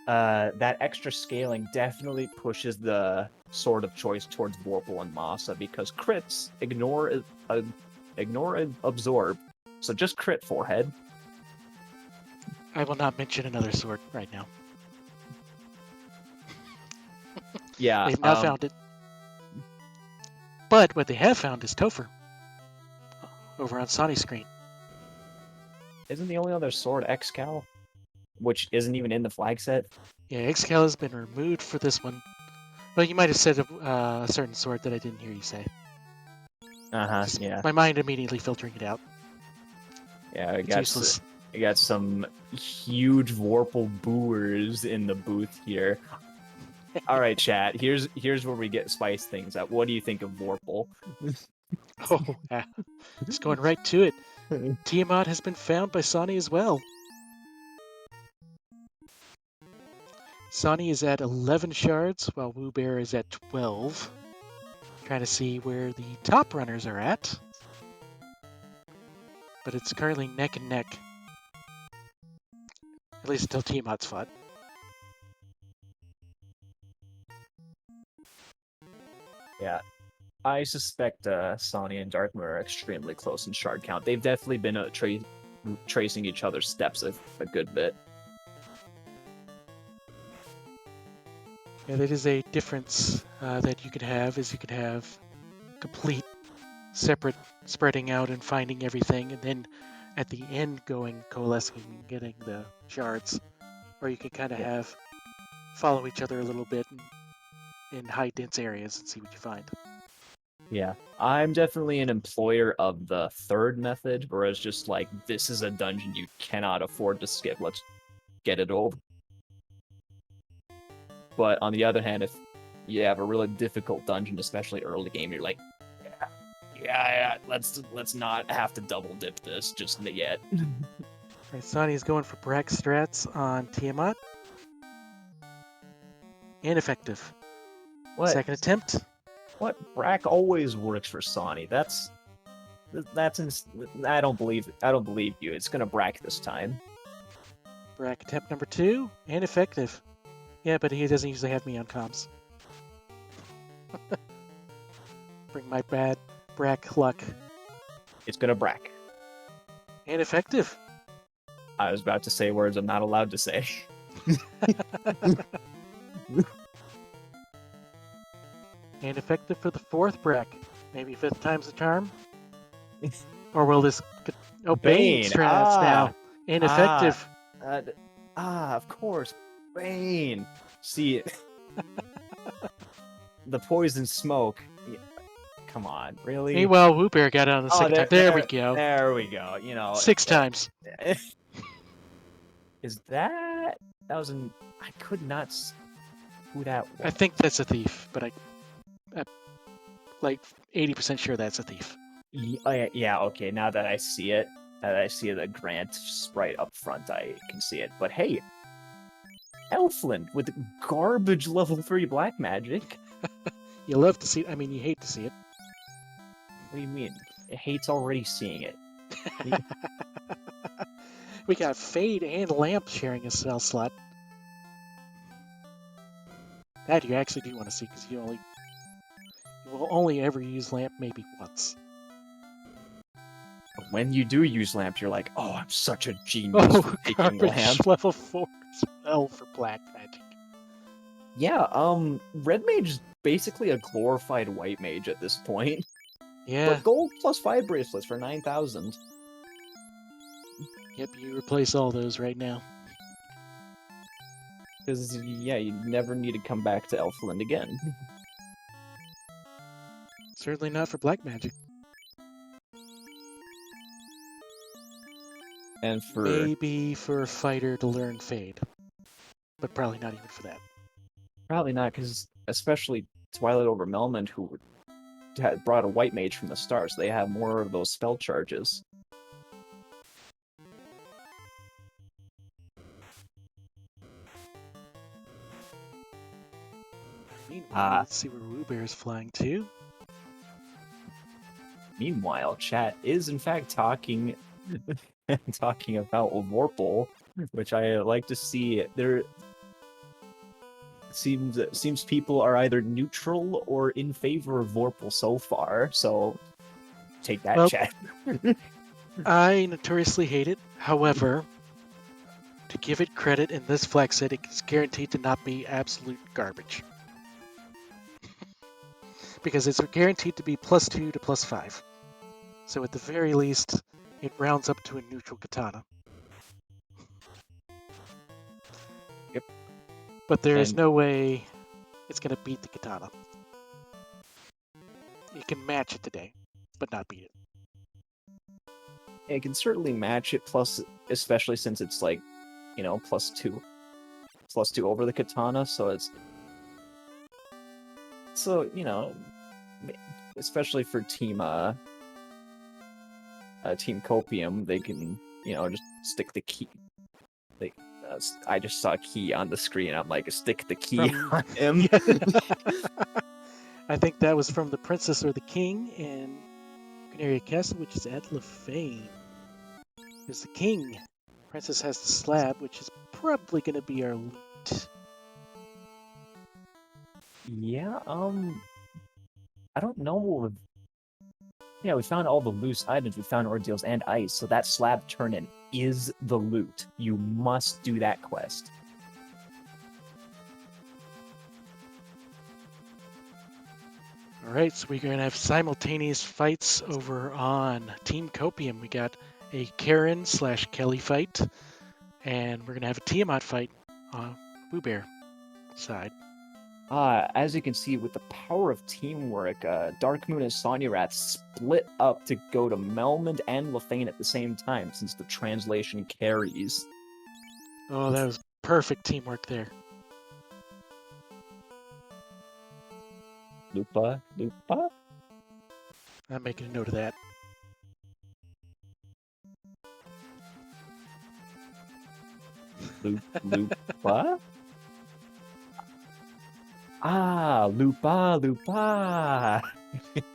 That extra scaling definitely pushes the sword of choice towards Vorpal and Masa because crits ignore and absorb. So just crit forehead. I will not mention another sword right now. Yeah. They've not found it. But what they have found is Topher. Over on Sonny's screen. Isn't the only other sword Excal? Which isn't even in the flag set? Yeah, Excal has been removed for this one. Well, you might have said a certain sword that I didn't hear you say. Yeah. My mind immediately filtering it out. Yeah, It's useless. I got some huge Vorpal booers in the booth here. All right, chat. Here's where we get spice things up. What do you think of Vorpal? Oh, yeah. Just going right to it. Tiamat has been found by Sonny as well. Sonny is at 11 shards, while Woo Bear is at 12. Trying to see where the top runners are at. But it's currently neck and neck. At least until Tiamat's fought. Yeah. I suspect Sonny and Darkmoor are extremely close in shard count. They've definitely been tracing each other's steps a good bit. Yeah, that is a difference that you could have, is you could have complete separate spreading out and finding everything, and then at the end going coalescing and getting the shards. Or you could kind of have follow each other a little bit in high dense areas and see what you find. Yeah, I'm definitely an employer of the third method, whereas just like, this is a dungeon you cannot afford to skip, let's get it over. But on the other hand, if you have a really difficult dungeon, especially early game, you're like, yeah, let's not have to double dip this just yet. Right, Sonny's going for Brack strats on Tiamat. Ineffective. What? Second attempt. What? Brack always works for Sonny. I don't believe you. It's gonna Brack this time. Brack attempt number 2. Ineffective. Yeah, but he doesn't usually have me on comms. Bring my bad Brack luck. It's gonna Brack. Ineffective. I was about to say words I'm not allowed to say. Ineffective for the 4th Brack. Maybe 5th time's the charm? Or will this... Oh, Bane strats now. Ineffective. Of course. Bane. See, the poison smoke. Yeah, come on, really? Meanwhile, Woo Bear got it on the second time. There we go. There we go. You know, 6 times. Is that was an? I could not. Who that was? I think that's a thief, but I'm like 80% sure that's a thief. Yeah. Okay. Now that I see it, the Grant sprite up front, I can see it. But hey, Elfland with garbage level 3 black magic. You love to see it. I mean, you hate to see it. What do you mean? It hates already seeing it. We got Fade and Lamp sharing a cell slot. That you actually do want to see, because you will only ever use Lamp maybe once. When you do use Lamp, you're like, oh, I'm such a genius for taking Lamp. Level 4 spell for black magic. Yeah, Red Mage is basically a glorified White Mage at this point. Yeah. But gold plus 5 bracelets for 9,000. Yep, you replace all those right now. Because, yeah, you never need to come back to Elfland again. Certainly not for black magic. And for... Maybe for a fighter to learn Fade. But probably not even for that. Probably not, because especially Twilight over Melmond, who had brought a White Mage from the start, so they have more of those spell charges. Meanwhile, let's see where Woo Bear is flying to. Meanwhile, chat is in fact talking about Vorpal, which I like to see. There seems people are either neutral or in favor of Vorpal so far. So take that, chat. I notoriously hate it. However, to give it credit, in this flex set, it's guaranteed to not be absolute garbage. Because it's guaranteed to be +2 to +5. So at the very least, it rounds up to a neutral katana. Yep. But there is no way it's going to beat the katana. It can match it today, but not beat it. It can certainly match it, plus, especially since it's like, you know, +2 over the katana, so it's So, especially for Team Copium, they can, just stick the key. I just saw a key on the screen. I'm like, stick the key on him. Yeah. I think that was from the Princess or the King in Canaria Castle, which is at Lefane. There's the King. Princess has the slab, which is probably going to be our loot. Yeah, I don't know. Yeah, we found all the loose items. We found ordeals and ice, so that slab turn-in is the loot. You must do that quest. All right, so we're going to have simultaneous fights over on Team Copium. We got a Karen/Kelly fight, and we're going to have a Tiamat fight on Boo Bear side. As you can see, with the power of teamwork, Dark Moon and Sonya Wrath split up to go to Melmond and Lefane at the same time, since the translation carries. Oh, that was perfect teamwork there. Lupa? I'm making a note of that. Lupa? Lupa!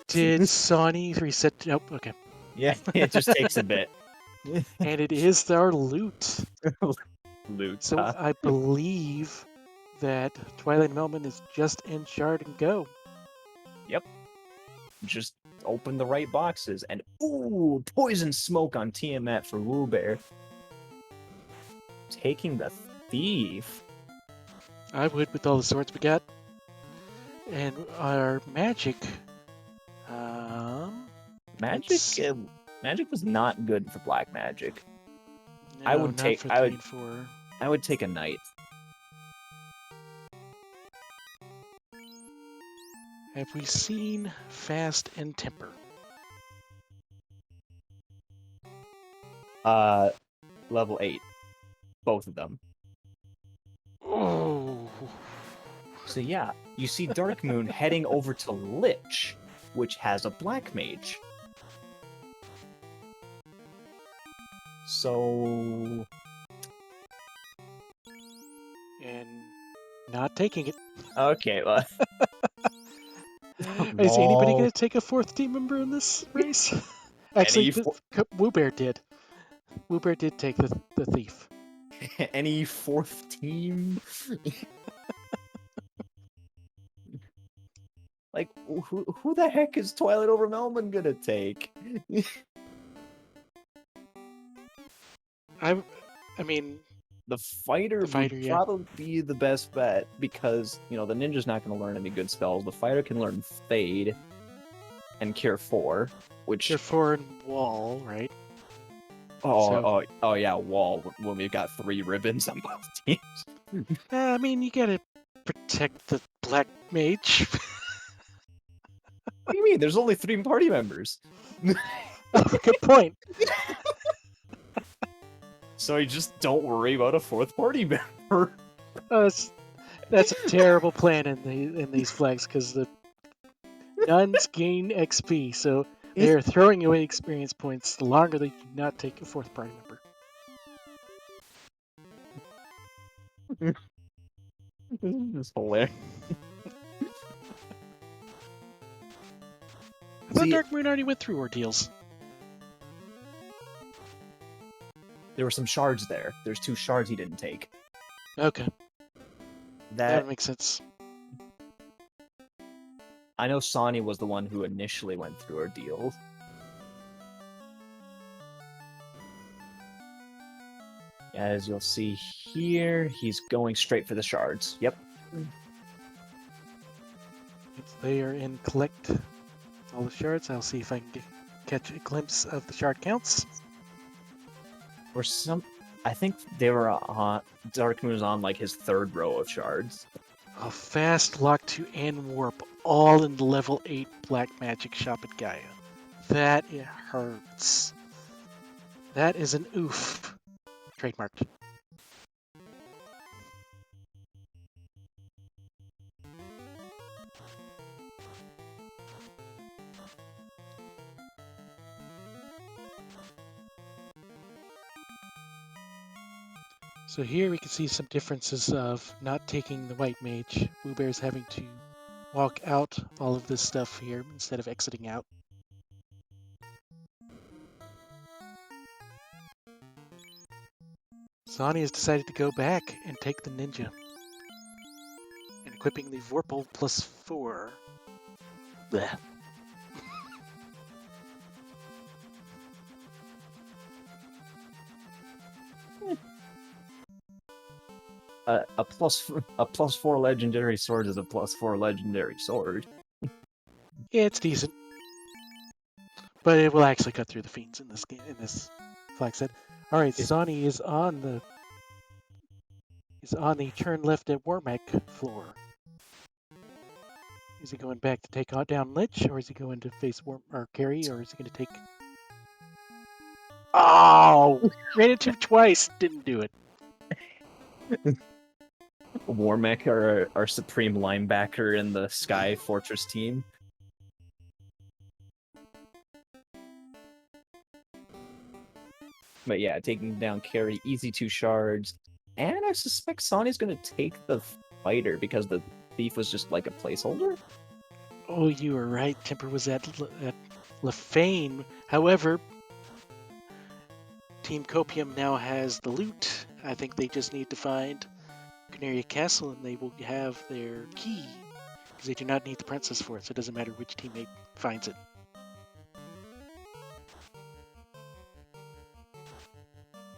Did Sonny reset? Nope, okay. Yeah, it just takes a bit. And it is our loot. Loot. So I believe that Twilight Melmond is just in Shard and Go. Yep. Just open the right boxes and ooh, poison smoke on Tiamat for Woo Bear. Taking the thief. I would with all the swords we got. And our magic. Magic was not good for black magic. No, I would take. For 3 and 4. I would take a knight. Have we seen Fast and Temper? Level 8. Both of them. Oh. So yeah, you see Dark Moon heading over to Lich, which has a black mage. So... And not taking it. Okay, well... Is anybody going to take a 4th team member in this race? Actually, Woo Bear did. Woo Bear did take the thief. Any 4th team? Like, who the heck is Twilight over Melmond gonna take? I mean... The fighter would probably be the best bet, because, the ninja's not going to learn any good spells. The fighter can learn Fade and Cure 4, which... Cure 4 and Wall, right? Oh yeah, Wall, when we've got 3 ribbons on both teams. I mean, you gotta protect the black mage. What do you mean? There's only 3 party members. Good point. So you just don't worry about a 4th party member. That's a terrible plan in these flags, because the nuns gain XP, so they are throwing away experience points the longer they do not take a 4th party member. This is hilarious. I thought Dark Moon already went through ordeals. There were some shards there. There's 2 shards he didn't take. Okay. That makes sense. I know Sonny was the one who initially went through ordeals. As you'll see here, he's going straight for the shards. Yep. They are in collect all the shards. I'll see if I can catch a glimpse of the shard counts. Or I think they were on... Dark Moon was on, like, his 3rd row of shards. A fast lock to and warp, all in the level 8 black magic shop at Gaia. That it hurts. That is an oof. Trademarked. So here we can see some differences of not taking the white mage. Blue Bear's having to walk out all of this stuff here instead of exiting out. Sonny has decided to go back and take the ninja. And equipping the Vorpal +4. Blech. A +4 legendary sword is a +4 legendary sword. Yeah, it's decent. But it will actually cut through the fiends in this game, in this flag set. All right, Sonny is on the turn left at Warmech floor. Is he going back to take down Lich, or is he going to face Carry, or is he going to take? Oh, ran into him twice, didn't do it. Warmech, our supreme linebacker in the Sky Fortress team. But yeah, taking down Carry, easy 2 shards. And I suspect Sonny's going to take the fighter because the thief was just like a placeholder. Oh, you were right. Temper was at Lefane. However, Team KOPIUM now has the loot. I think they just need to find Canaria Castle and they will have their key. Because they do not need the princess for it, so it doesn't matter which teammate finds it.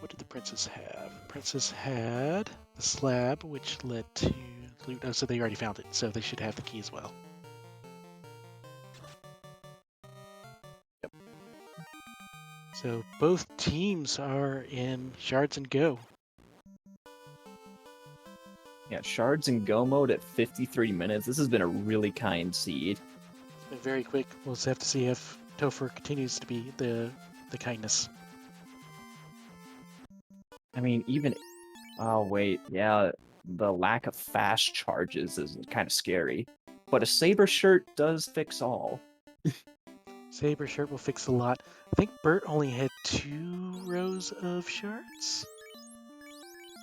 What did the princess have? The princess had the slab, which led to loot. Oh, so they already found it, so they should have the key as well. Yep. So both teams are in Shards and Go. Yeah, Shards and Go mode at 53 minutes. This has been a really kind seed. It's been very quick. We'll just have to see if Topher continues to be the kindness. I mean, even... Oh, wait. Yeah, the lack of fast charges is kind of scary. But a Saber Shirt does fix all. Saber Shirt will fix a lot. I think Bert only had 2 rows of shards.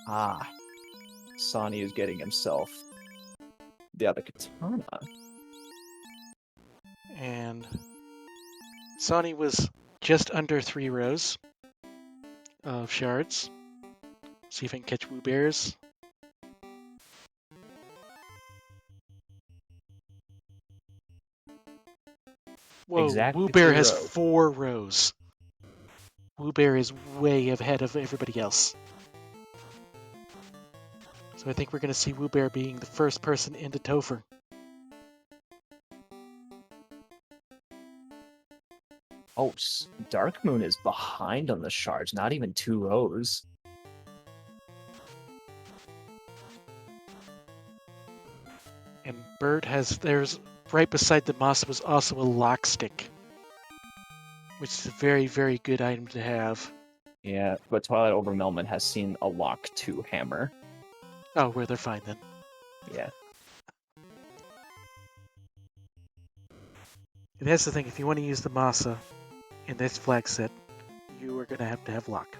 Ah. Sonny is getting himself the other katana. And Sonny was just under 3 rows of shards. See if I can catch Woo Bears. Whoa, Exactly Woo Bear 3 has rows. 4 rows. Woo Bear is way ahead of everybody else. So I think we're going to see Woo Bear being the first person into Topher. Oh, Dark Moon is behind on the shards, not even 2 rows. And Bert there's right beside the moss was also a lock stick, which is a very, very good item to have. Yeah, but Twilight over Melmond has seen a lock 2 hammer. Oh, well, they're fine then. Yeah. And that's the thing, if you want to use the Masa in this flag set, you are going to have luck.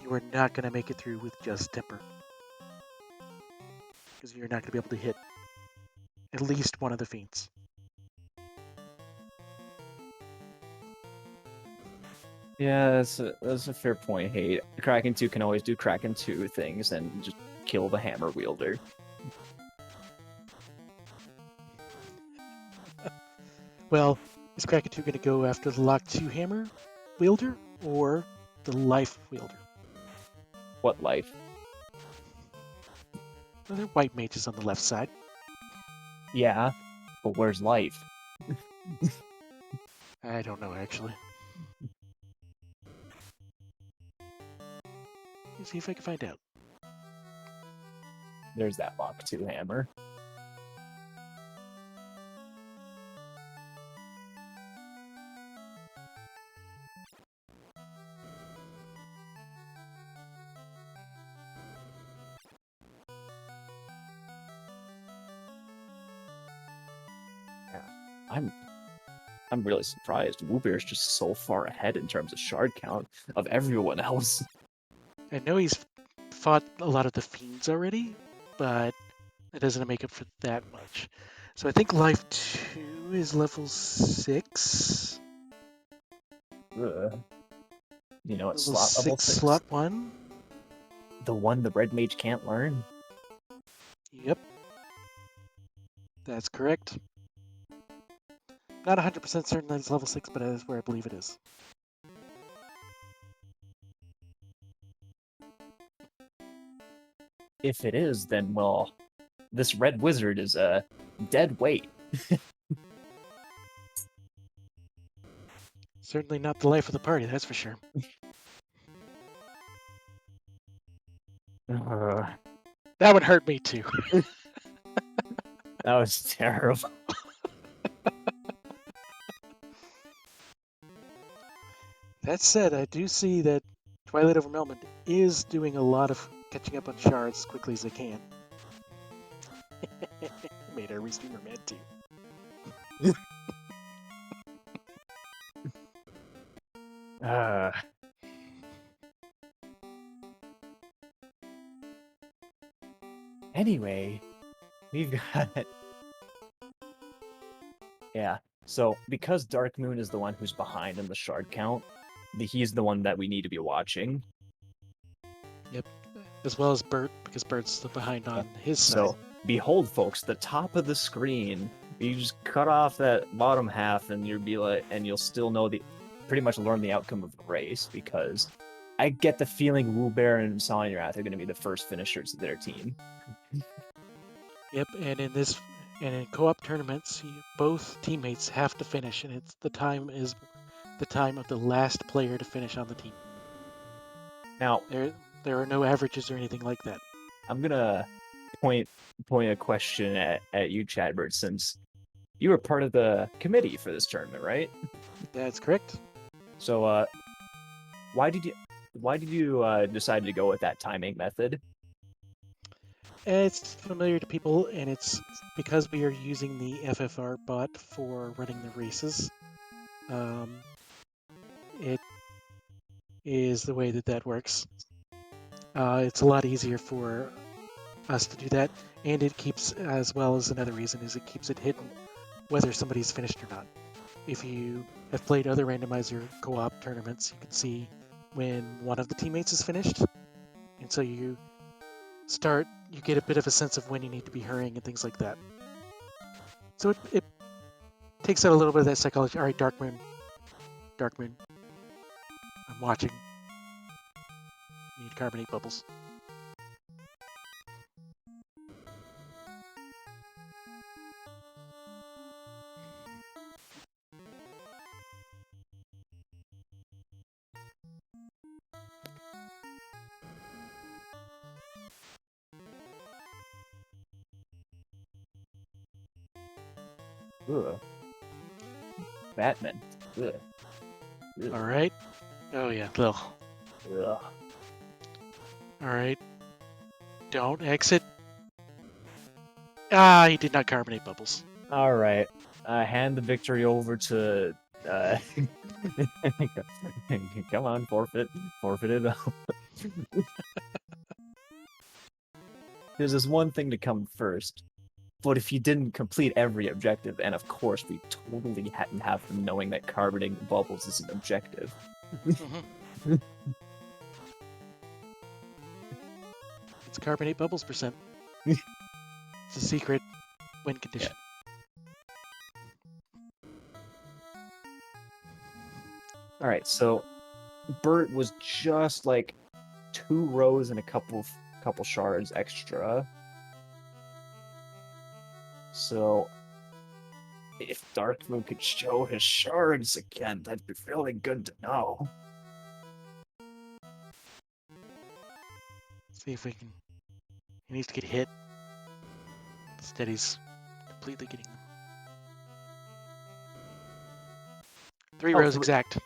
You are not going to make it through with just Temper. Because you're not going to be able to hit at least one of the fiends. Yeah, that's a fair point, Hate. Kraken 2 can always do Kraken 2 things and just kill the hammer wielder. Well, is Kraken 2 going to go after the Lock 2 hammer wielder or the life wielder? What life? Well, they're white mages on the left side. Yeah, but where's life? I don't know, actually. Let's see if I can find out. There's that lock 2 hammer. I'm really surprised. Woobear's just so far ahead in terms of shard count of everyone else. I know he's fought a lot of the fiends already, but it doesn't make up for that much. So I think Life 2 is level 6. Ugh. You know what? Level Slot level 6 6. slot 1. The one the red mage can't learn. Yep. That's correct. Not 100% certain that it's level 6, but that is where I believe it is. If it is, then, well, this red wizard is a dead weight. Certainly not the life of the party, that's for sure. That would hurt me too. That was terrible. That said, I do see that Twilight over Melmond is doing a lot of catching up on shards as quickly as they can. Made our restreamer mad too. Anyway, we've got... Yeah, so because Dark Moon is the one who's behind in the shard count, he's the one that we need to be watching. Yep, as well as Bert, because Bert's behind on his side. So, behold, folks, the top of the screen. You just cut off that bottom half, and you'll still know pretty much learn the outcome of the race, because I get the feeling Woolbear and Sonirath are going to be the first finishers of their team. Yep, and in co-op tournaments, both teammates have to finish, and the time of the last player to finish on the team. Now, there are no averages or anything like that. I'm gonna point a question at you, Chadbert, since you were part of the committee for this tournament, right? That's correct. So, why did you decide to go with that timing method? It's familiar to people, and it's because we are using the FFR bot for running the races. It is the way that works. It's a lot easier for us to do that, and it keeps, as well as another reason, is it keeps it hidden whether somebody's finished or not. If you have played other randomizer co-op tournaments, you can see when one of the teammates is finished, and so you get a bit of a sense of when you need to be hurrying and things like that. So it takes out a little bit of that psychology. All right, Dark Moon, I'm watching. You need carbonate bubbles. Ugh. Batman. Ugh. Ugh. All right. Oh yeah. Ugh. Ugh. All right. Don't exit. Ah, he did not carbonate bubbles. All right. Hand the victory over to. Come on, forfeit it up. There's this one thing to come first. But if you didn't complete every objective, and of course we totally hadn't have them knowing that carbonating bubbles is an objective. It's carbonate bubbles %. It's a secret win condition. Yeah. Alright, so Bert was just like 2 rows and a couple shards extra. So, if Dark Moon could show his shards again, that'd be really good to know. See if we can. He needs to get hit. Instead, he's completely getting them. 3 rows exact.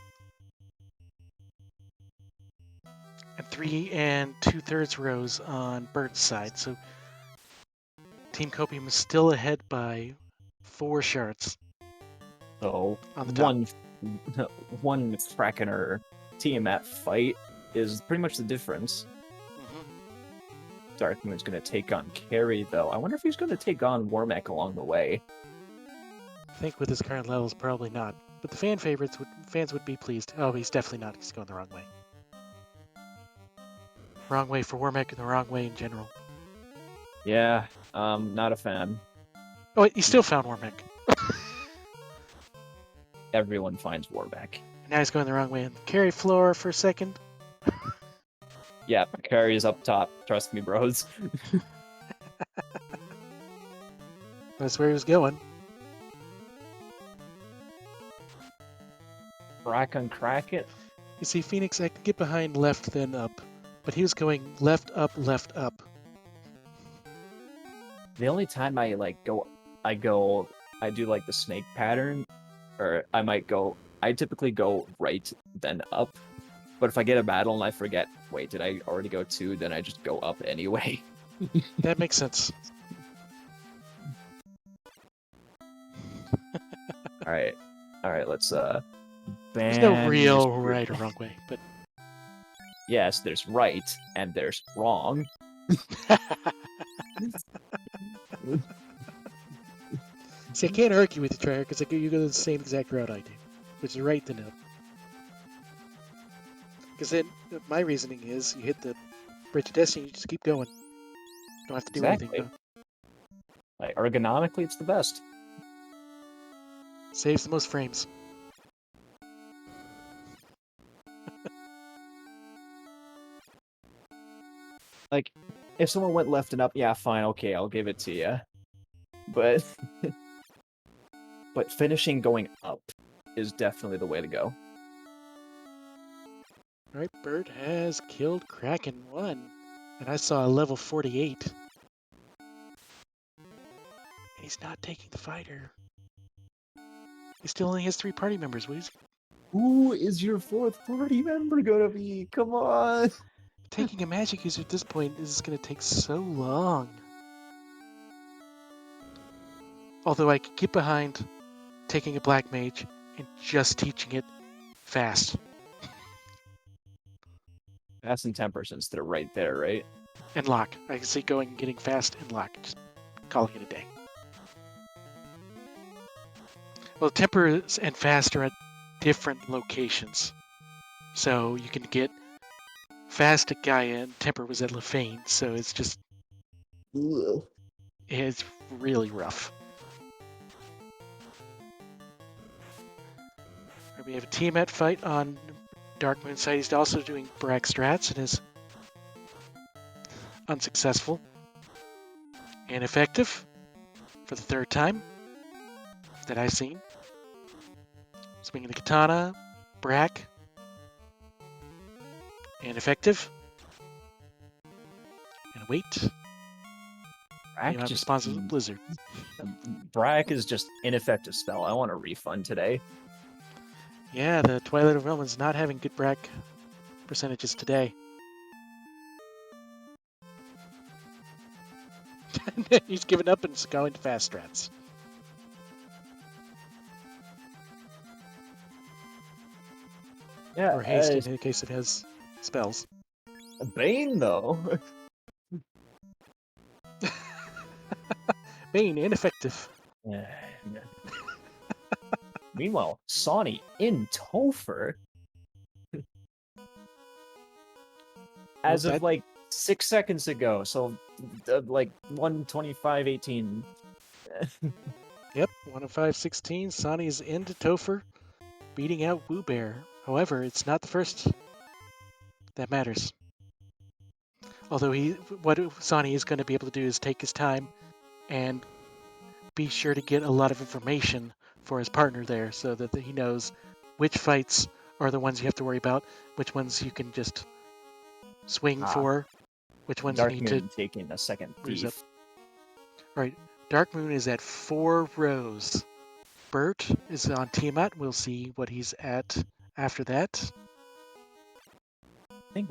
And 3 2/3 rows on Bert's side. So Team KOPIUM is still ahead by 4 shards. So on the top. one Krakener TMF fight is pretty much the difference. Dark Moon's going to take on Carrie, though. I wonder if he's going to take on Wormek along the way. I think with his current levels, probably not. But the fans would be pleased. Oh, he's definitely not. He's going the wrong way. Wrong way for Wormek and the wrong way in general. Yeah, not a fan. Oh, wait, he still found Wormek. Everyone finds Wormek. Now he's going the wrong way. And carry floor for a second. Yeah, Carrie is up top. Trust me, bros. That's where he was going. Crack on crack it. You see, Phoenix, I could get behind left, then up. But he was going left, up, left, up. The only time I do like the snake pattern, or I typically go right, then up. But if I get a battle and I forget, wait, did I already go 2? Then I just go up anyway. That makes sense. Alright, let's, There's no ban real this- right or wrong way, but... Yes, there's right, and there's wrong. See, I can't argue with you, Trier, because you go the same exact route I do, which is right then up. Because then, my reasoning is, you hit the Bridge of Destiny, you just keep going. Don't have to do anything. No. Like, ergonomically, it's the best. Saves the most frames. Like, if someone went left and up, yeah, fine, okay, I'll give it to you. But, but finishing going up is definitely the way to go. Alright, Bird has killed Kraken 1. And I saw a level 48. And he's not taking the fighter. He still only has 3 party members. Who is your 4th party member gonna be? Come on! Taking a magic user at this point is going to take so long. Although I could get behind taking a black mage and just teaching it fast. Fast and temper, since they're right there, right? And lock. I can see going and getting fast and lock. Just calling it a day. Well, temper and fast are at different locations. So you can get fast at Gaia and temper was at Lefane, so it's just... Ugh. It's really rough. We have a Tiamat fight on Dark Moon side. He's also doing Brack strats and is unsuccessful. Ineffective for the 3rd time that I've seen. Swinging the katana, Brack. Ineffective. And wait. Brack I'm just responsible to Blizzard. Brack is just ineffective spell. I want a refund today. Yeah, the Twilight of Melmond's not having good Brack percentages today. He's given up and going to fast strats. Yeah, Or haste in the case it has spells. Bane though. Bane, ineffective. Meanwhile, Sonny in Topher. As of like 6 seconds ago, so like 1:25:18. Yep, 105:16. Sonny's into Topher, beating out Woo Bear. However, it's not the first that matters. Although what Sonny is going to be able to do is take his time and be sure to get a lot of information for his partner there so that he knows which fights are the ones you have to worry about, which ones you can just swing for, which ones Dark you need Moon to taking a second thief. Right, Dark Moon is at 4 rows. Bert is on Tiamat. We'll see what he's at after that. I think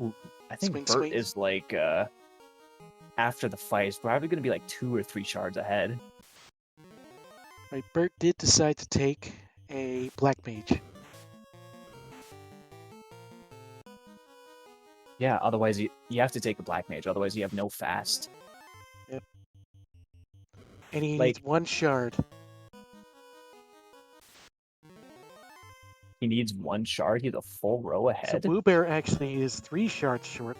Swing, Bert swing. is like after the fight, he's probably gonna be like 2 or 3 shards ahead. Right, Bert did decide to take a black mage. Yeah, otherwise you have to take a black mage, otherwise you have no fast. Yep. And he Like, needs 1 shard. he needs 1 shard, he's a full row So ahead. Woobear actually is 3 shards short,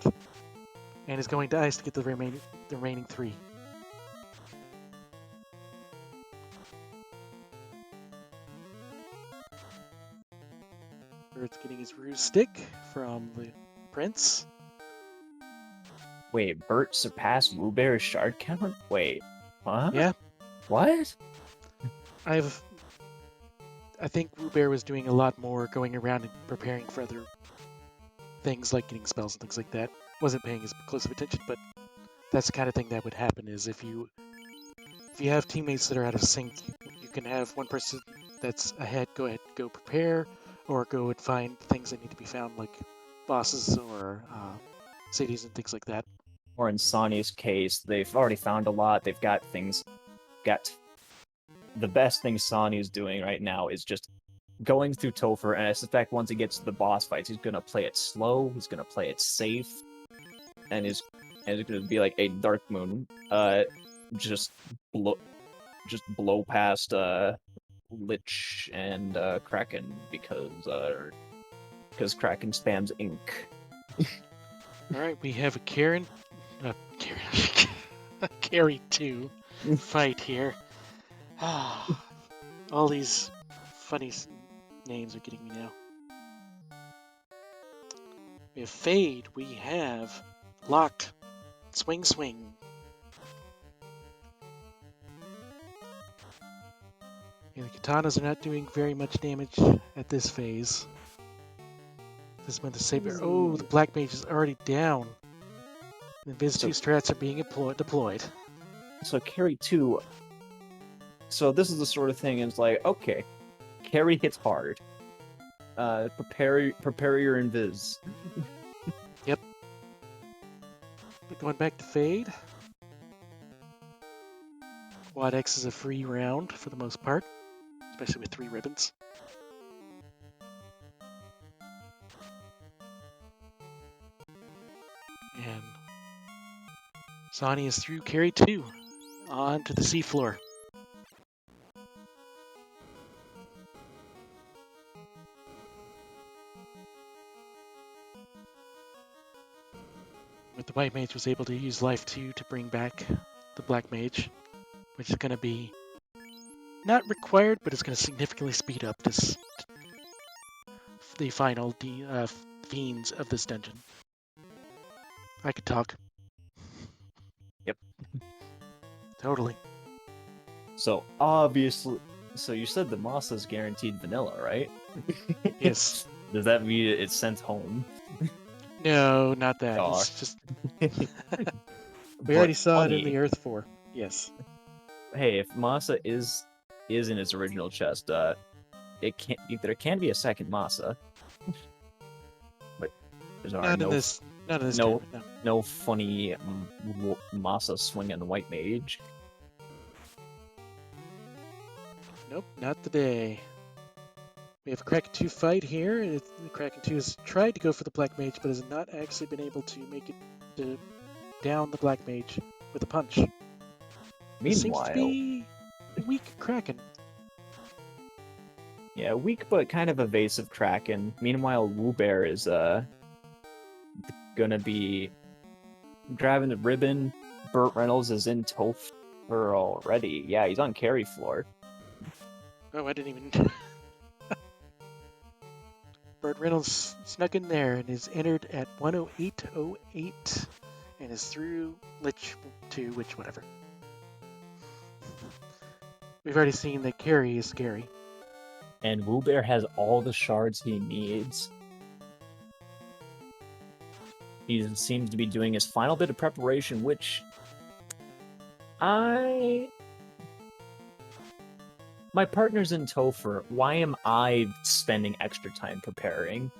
and is going to ice to get the remaining 3. Bird's getting his ruse stick from the prince. Wait, Bert surpassed Woobear's shard count? Wait, huh? Yeah, What? I think Woobear was doing a lot more going around and preparing for other things like getting spells and things like that. Wasn't paying as close of attention, but that's the kind of thing that would happen is if you have teammates that are out of sync, you can have one person that's ahead go prepare, or go and find things that need to be found, like bosses or cities and things like that. Or in Sonya's case, they've already found a lot, they've got things, the best thing Sonya's doing right now is just going through Topher, and I suspect once he gets to the boss fights, he's gonna play it slow, he's gonna play it safe, and it's gonna be like a Dark Moon, just blow past Lich and Kraken because Kraken spams ink. All right, we have a Karen, a Carry 2 fight here. All these funny names are getting me now. We have Fade. We have Locked. Swing, swing. Yeah, the katanas are not doing very much damage at this phase. This is when the saber. Oh, the black mage is already down. The Invis 2 strats are being deployed. So carry 2. So this is the sort of thing. It's like, okay, carry hits hard. Prepare your invis. Yep. But going back to Fade. Quad X is a free round for the most part, especially with 3 ribbons. And Sonny is through carry 2 onto the seafloor. But the white mage was able to use life 2 to bring back the black mage, which is going to be not required, but it's going to significantly speed up the final fiends of this dungeon. I could talk. Yep. Totally. So obviously, so you said the Masa is guaranteed vanilla, right? Yes. Does that mean it's sent home? No, not that. Dark. It's just we already saw it in the Earth 4. Yes. Hey, if Masa is in its original chest, there can be a second Masa. But there's Not in this tournament, no. No funny Masa swinging white mage. Nope, not today. We have a Kraken 2 fight here. The Kraken 2 has tried to go for the Black Mage, but has not actually been able to make it down the Black Mage with a punch. Meanwhile, seems to be a weak Kraken. Yeah, weak but kind of evasive Kraken. Meanwhile, Woobear is gonna be grabbing the ribbon. Burt Reynolds is in Topher already. Yeah, he's on carry floor. Oh, I didn't even... Burt Reynolds snuck in there and is entered at 108.08 and is through Lich 2, which whatever. We've already seen that carry is scary. And Woobear has all the shards he needs. He seems to be doing his final bit of preparation, which my partner's in Topher. Why am I spending extra time preparing?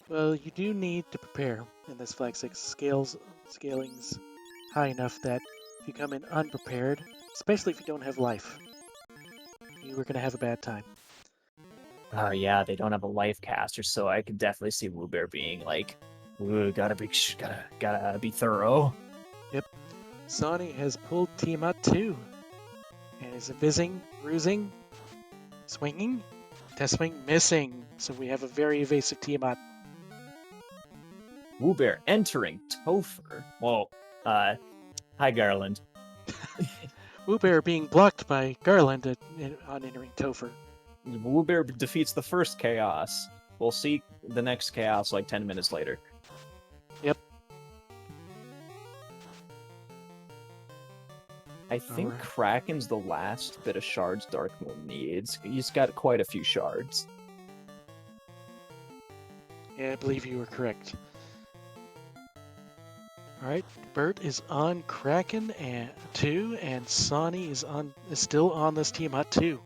Well, you do need to prepare in this Flag 6. Scaling's high enough that if you come in unprepared, especially if you don't have life, you are going to have a bad time. Oh yeah, they don't have a life caster, so I could definitely see Woobear being like Ooh, gotta be thorough. Sonny has pulled Tiamat 2 and is vising, bruising, swinging, test swing, missing. So we have a very evasive Tiamat. Woobear entering Topher. Well, hi Garland. Woobear being blocked by Garland on entering Topher. Woobear defeats the first chaos. We'll see the next chaos like 10 minutes later. Yep. I think Alright. Kraken's the last bit of shards Darkmoon needs. He's got quite a few shards. Yeah, I believe you were correct. Alright, Bert is on Kraken 2, and Sonny is still on this Tiamat 2.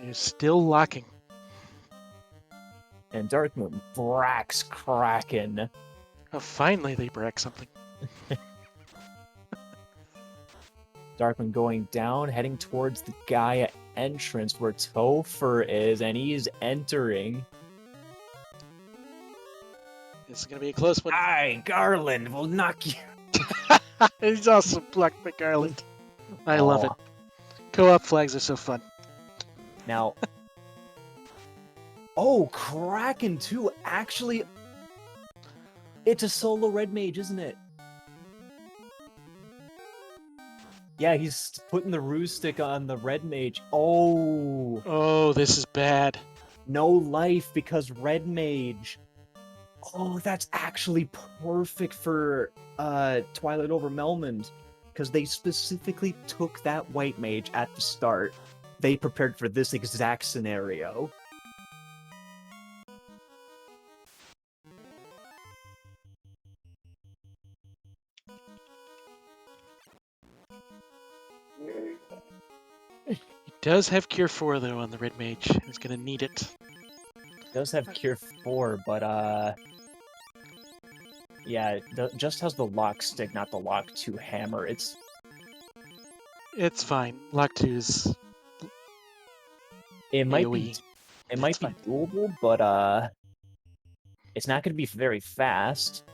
They're still locking. And Darkmoon bracks Kraken. Oh, finally they break something. Darkmoon going down, heading towards the Gaia entrance where Topher is, and he's entering. This is going to be a close one. Aye, Garland will knock you. He's also blocked by Garland. I love it. Co-op flags are so fun. Now, oh, Kraken too. Actually, it's a solo red mage, isn't it? Yeah, he's putting the ruse stick on the red mage. Oh, Oh, this is bad. no life because red mage. Oh, that's actually perfect for Twilight over Melmond, because they specifically took that white mage at the start. They prepared for this exact scenario. He does have Cure 4, though, on the Red Mage. He's going to need it. Does have Cure 4, but yeah, it just has the lock stick, not the lock 2 hammer. It's fine. Lock 2 is it might AoE. be doable, but it's not going to be very fast.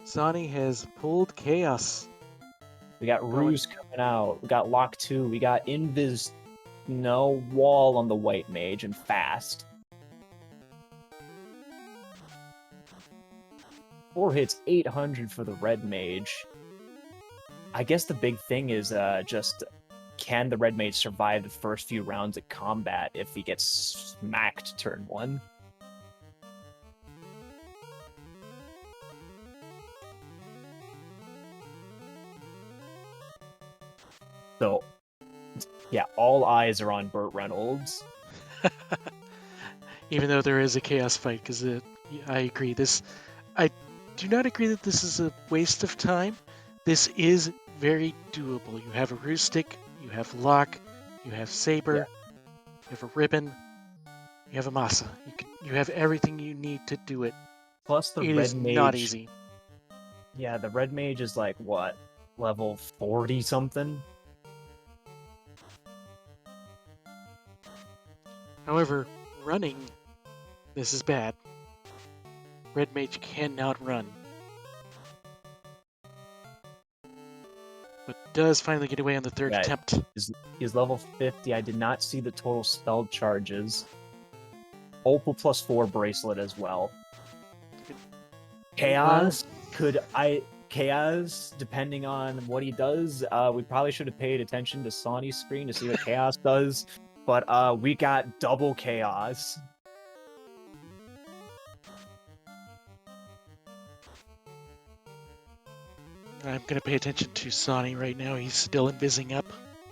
Sonny has pulled Chaos. We got Ruse coming out. We got Lock 2. We got Invis. No wall on the white mage and fast. 4 hits, 800 for the red mage. I guess the big thing is just can the red mage survive the first few rounds of combat if he gets smacked turn 1? So, yeah, all eyes are on Burt Reynolds. Even though there is a Chaos fight, because I agree. I do not agree that this is a waste of time. This is very doable. You have a Ruse Stick, you have Lock, you have Saber, you have a Ribbon, you have a Masa. You have everything you need to do it. Plus the It red is mage. not easy. Yeah, the red mage is like, what, level 40 something? However, running, this is bad. Red Mage cannot run. But does finally get away on the third attempt. He's level 50. I did not see the total spell charges. Opal plus 4 bracelet as well. Chaos Chaos, depending on what he does, we probably should have paid attention to Sonny's screen to see what Chaos does. But we got double Chaos. I'm gonna pay attention to Sonny right now. He's still invising up.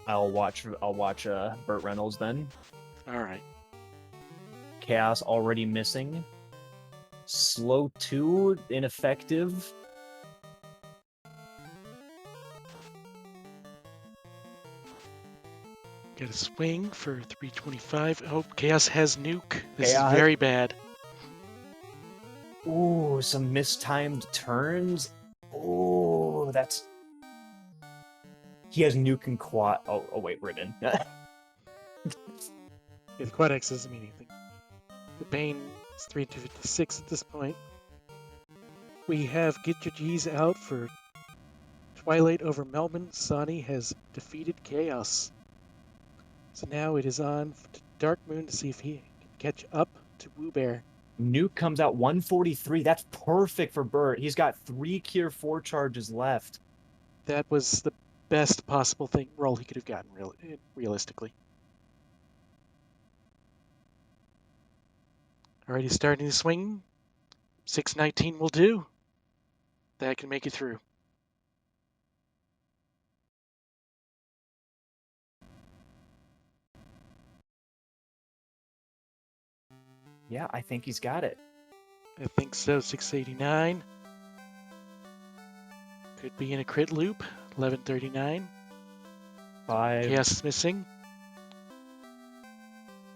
I'll watch Burt Reynolds then. All right. Chaos already missing. Slow 2, ineffective. Get a swing for 325. Oh, Chaos has nuke. This Chaos. is very bad. Ooh, some mistimed turns. Ooh, that's... He has nuke and quad... Oh wait, Ribbon. Yeah, the Quad X doesn't mean anything. The Bane is 356 at this point. We have Get Your G's out for Twilight over Melmond. Sonny has defeated Chaos. So now it is on to Dark Moon to see if he can catch up to Woo Bear. Nuke comes out 143. That's perfect for Bert. He's got 3 Cure 4 charges left. That was the best possible roll he could have gotten, realistically. Already starting to swing. 619 will do. That can make it through. Yeah, I think he's got it. I think so. 689. Could be in a crit loop. 1139. 5. Chaos is missing.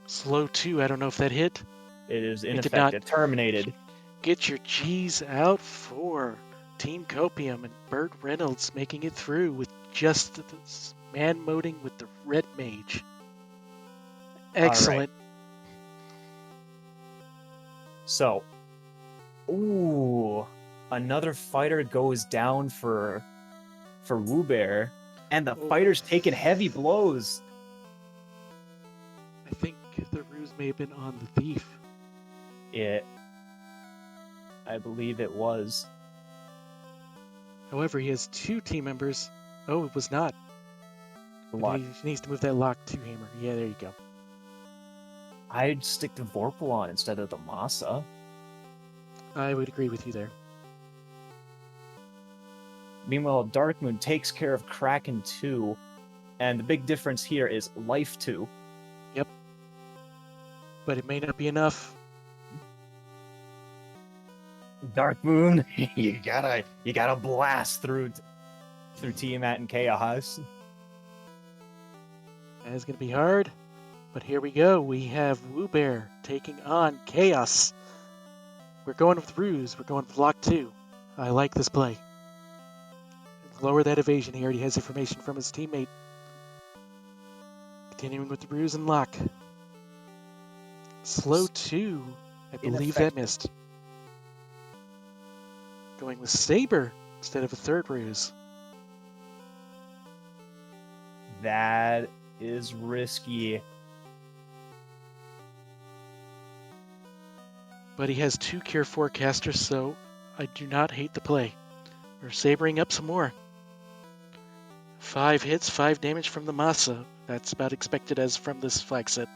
Slow 2. I don't know if that hit. It is It did ineffective. not. Terminated. Get Your G's out for Team Copium, and Burt Reynolds making it through with just this man-moding with the Red Mage. Excellent. So, ooh, another fighter goes down for Woo Bear, and the fighter's taking heavy blows. I think the ruse may have been on the thief. I believe it was. However, he has 2 team members. Oh, it was not. He needs to move that lock 2 hammer. Yeah, there you go. I'd stick to Vorpalon instead of the Masa. I would agree with you there. Meanwhile, Darkmoon takes care of Kraken 2, and the big difference here is Life 2. Yep. But it may not be enough. Darkmoon, you gotta blast through Tiamat and Chaos. That is going to be hard. But here we go. We have Woo Bear taking on Chaos. We're going with ruse. We're going with lock 2. I like this play. Lower that evasion. He already has information from his teammate. Continuing with the ruse and lock. Slow 2. I believe that missed. Going with Saber instead of a third ruse. That is risky. But he has 2 Cure 4 casters, so I do not hate the play. We're sabering up some more. 5 hits, 5 damage from the Masa. That's about expected as from this flag set.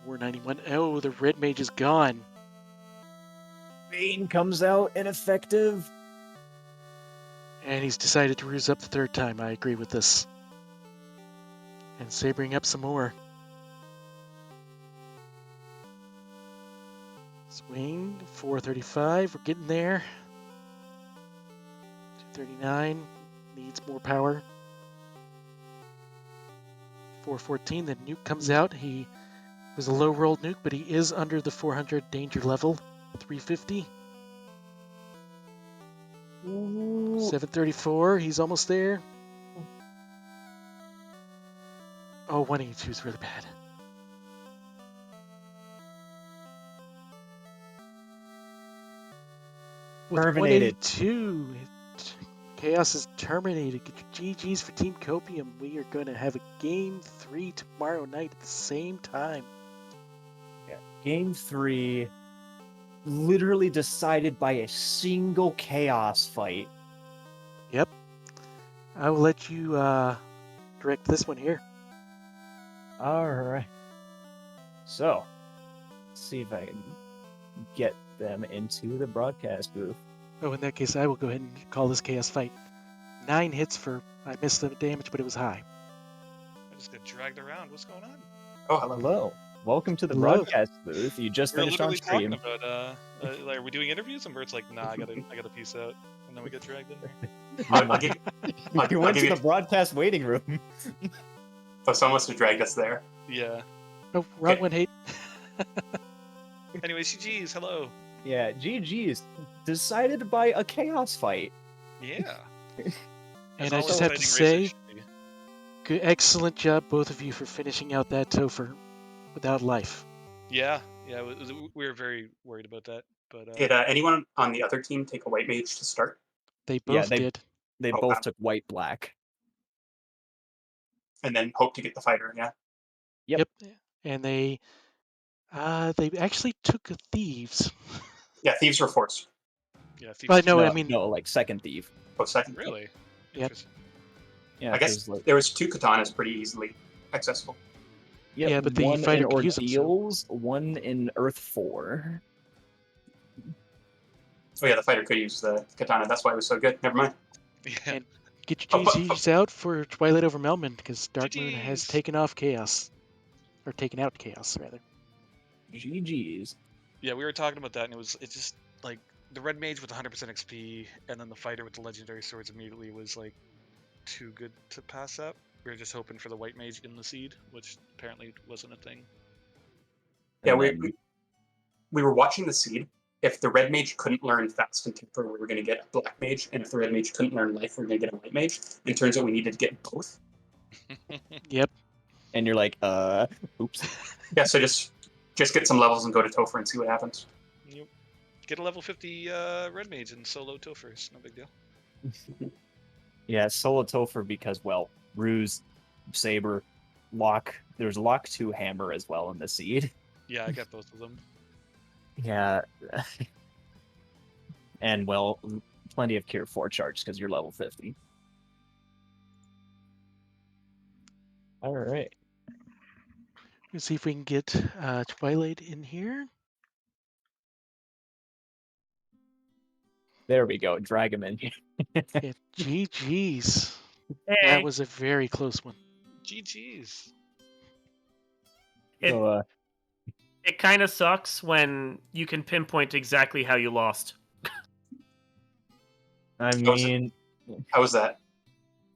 491. Oh, the Red Mage is gone. Bane comes out ineffective. And he's decided to ruse up the 3rd time. I agree with this. And sabering up some more. Swing, 435. We're getting there. 239. Needs more power. 414. The nuke comes out. He was a low rolled nuke, but he is under the 400 danger level. 350. Ooh. 734. He's almost there. Oh, 182 is really bad. With Terminated. 182, Chaos is terminated. Get your GGs for Team Copium. We are going to have a Game 3 tomorrow night at the same time. Yeah. Game 3, literally decided by a single Chaos fight. Yep. I will let you direct this one here. Alright. So, let's see if I can get them into the broadcast booth. Oh, in that case, I will go ahead and call this Chaos fight. 9 hits for... I missed the damage, but it was high. I just got dragged around. What's going on? Oh, hello. Welcome to the Hello. broadcast booth. You just We're finished on literally stream. talking about, like, are we doing interviews? And Bert's like, nah, I gotta peace out. And then we get dragged in there. You went to the broadcast waiting room. So someone must have dragged us there. Yeah. Oh, wrong Okay. one, hate. Anyways, GG's, hello. Yeah, GG's. Decided by a Chaos fight. Yeah. And As I all just have to exciting say, races should be. Good, excellent job, both of you, for finishing out that Topher without life. Yeah, we were very worried about that. But Did anyone on the other team take a white mage to start? They Yeah, both did. They Oh, both wow. took white-black. And then hope to get the fighter, yeah? Yep. And they actually took thieves. Yeah, thieves were forced. yeah, But no, No, I mean, no, like second thief. Oh, second. really. Yep. Interesting. Yeah, I guess 'cause, like, there was 2 katanas pretty easily accessible. yep, yeah, but the one fighter in could use them, so- Ordeals, one in Earth 4. Oh yeah, the fighter could use the katana. That's why it was so good. Never mind. Yeah. And get your GGs out for Twilight over Melmond, because Darkmoon has GGs. taken off Chaos. Or taken out Chaos, rather. GG's. Yeah, we were talking about that, and it's just like the red mage with 100% XP, and then the fighter with the legendary swords immediately was like too good to pass up. We were just hoping for the white mage in the seed, which apparently wasn't a thing. Yeah, And we, then- we were watching the seed. If the red mage couldn't learn fast and temper, we were going to get a black mage, and if the red mage couldn't learn life, we were going to get a white mage. And it turns out we needed to get both. Yep. and you're like, oops. Yeah, so just get some levels and go to Topher and see what happens. Yep. Get a level 50 red mage and solo Tophers. No big deal. Yeah, solo Topher because, well, Ruse, Saber, Lock. There's Lock 2 Hammer as well in the seed. Yeah, I got both of them. Yeah. And, well, plenty of Cure 4 charge because you're level 50. Alright. Let's see if we can get Twilight in here. There we go. Drag him in. Yeah, GG's. Hey, That was a very close one. GG's. it, So, it kind of sucks when you can pinpoint exactly how you lost. I was it? mean, How was that?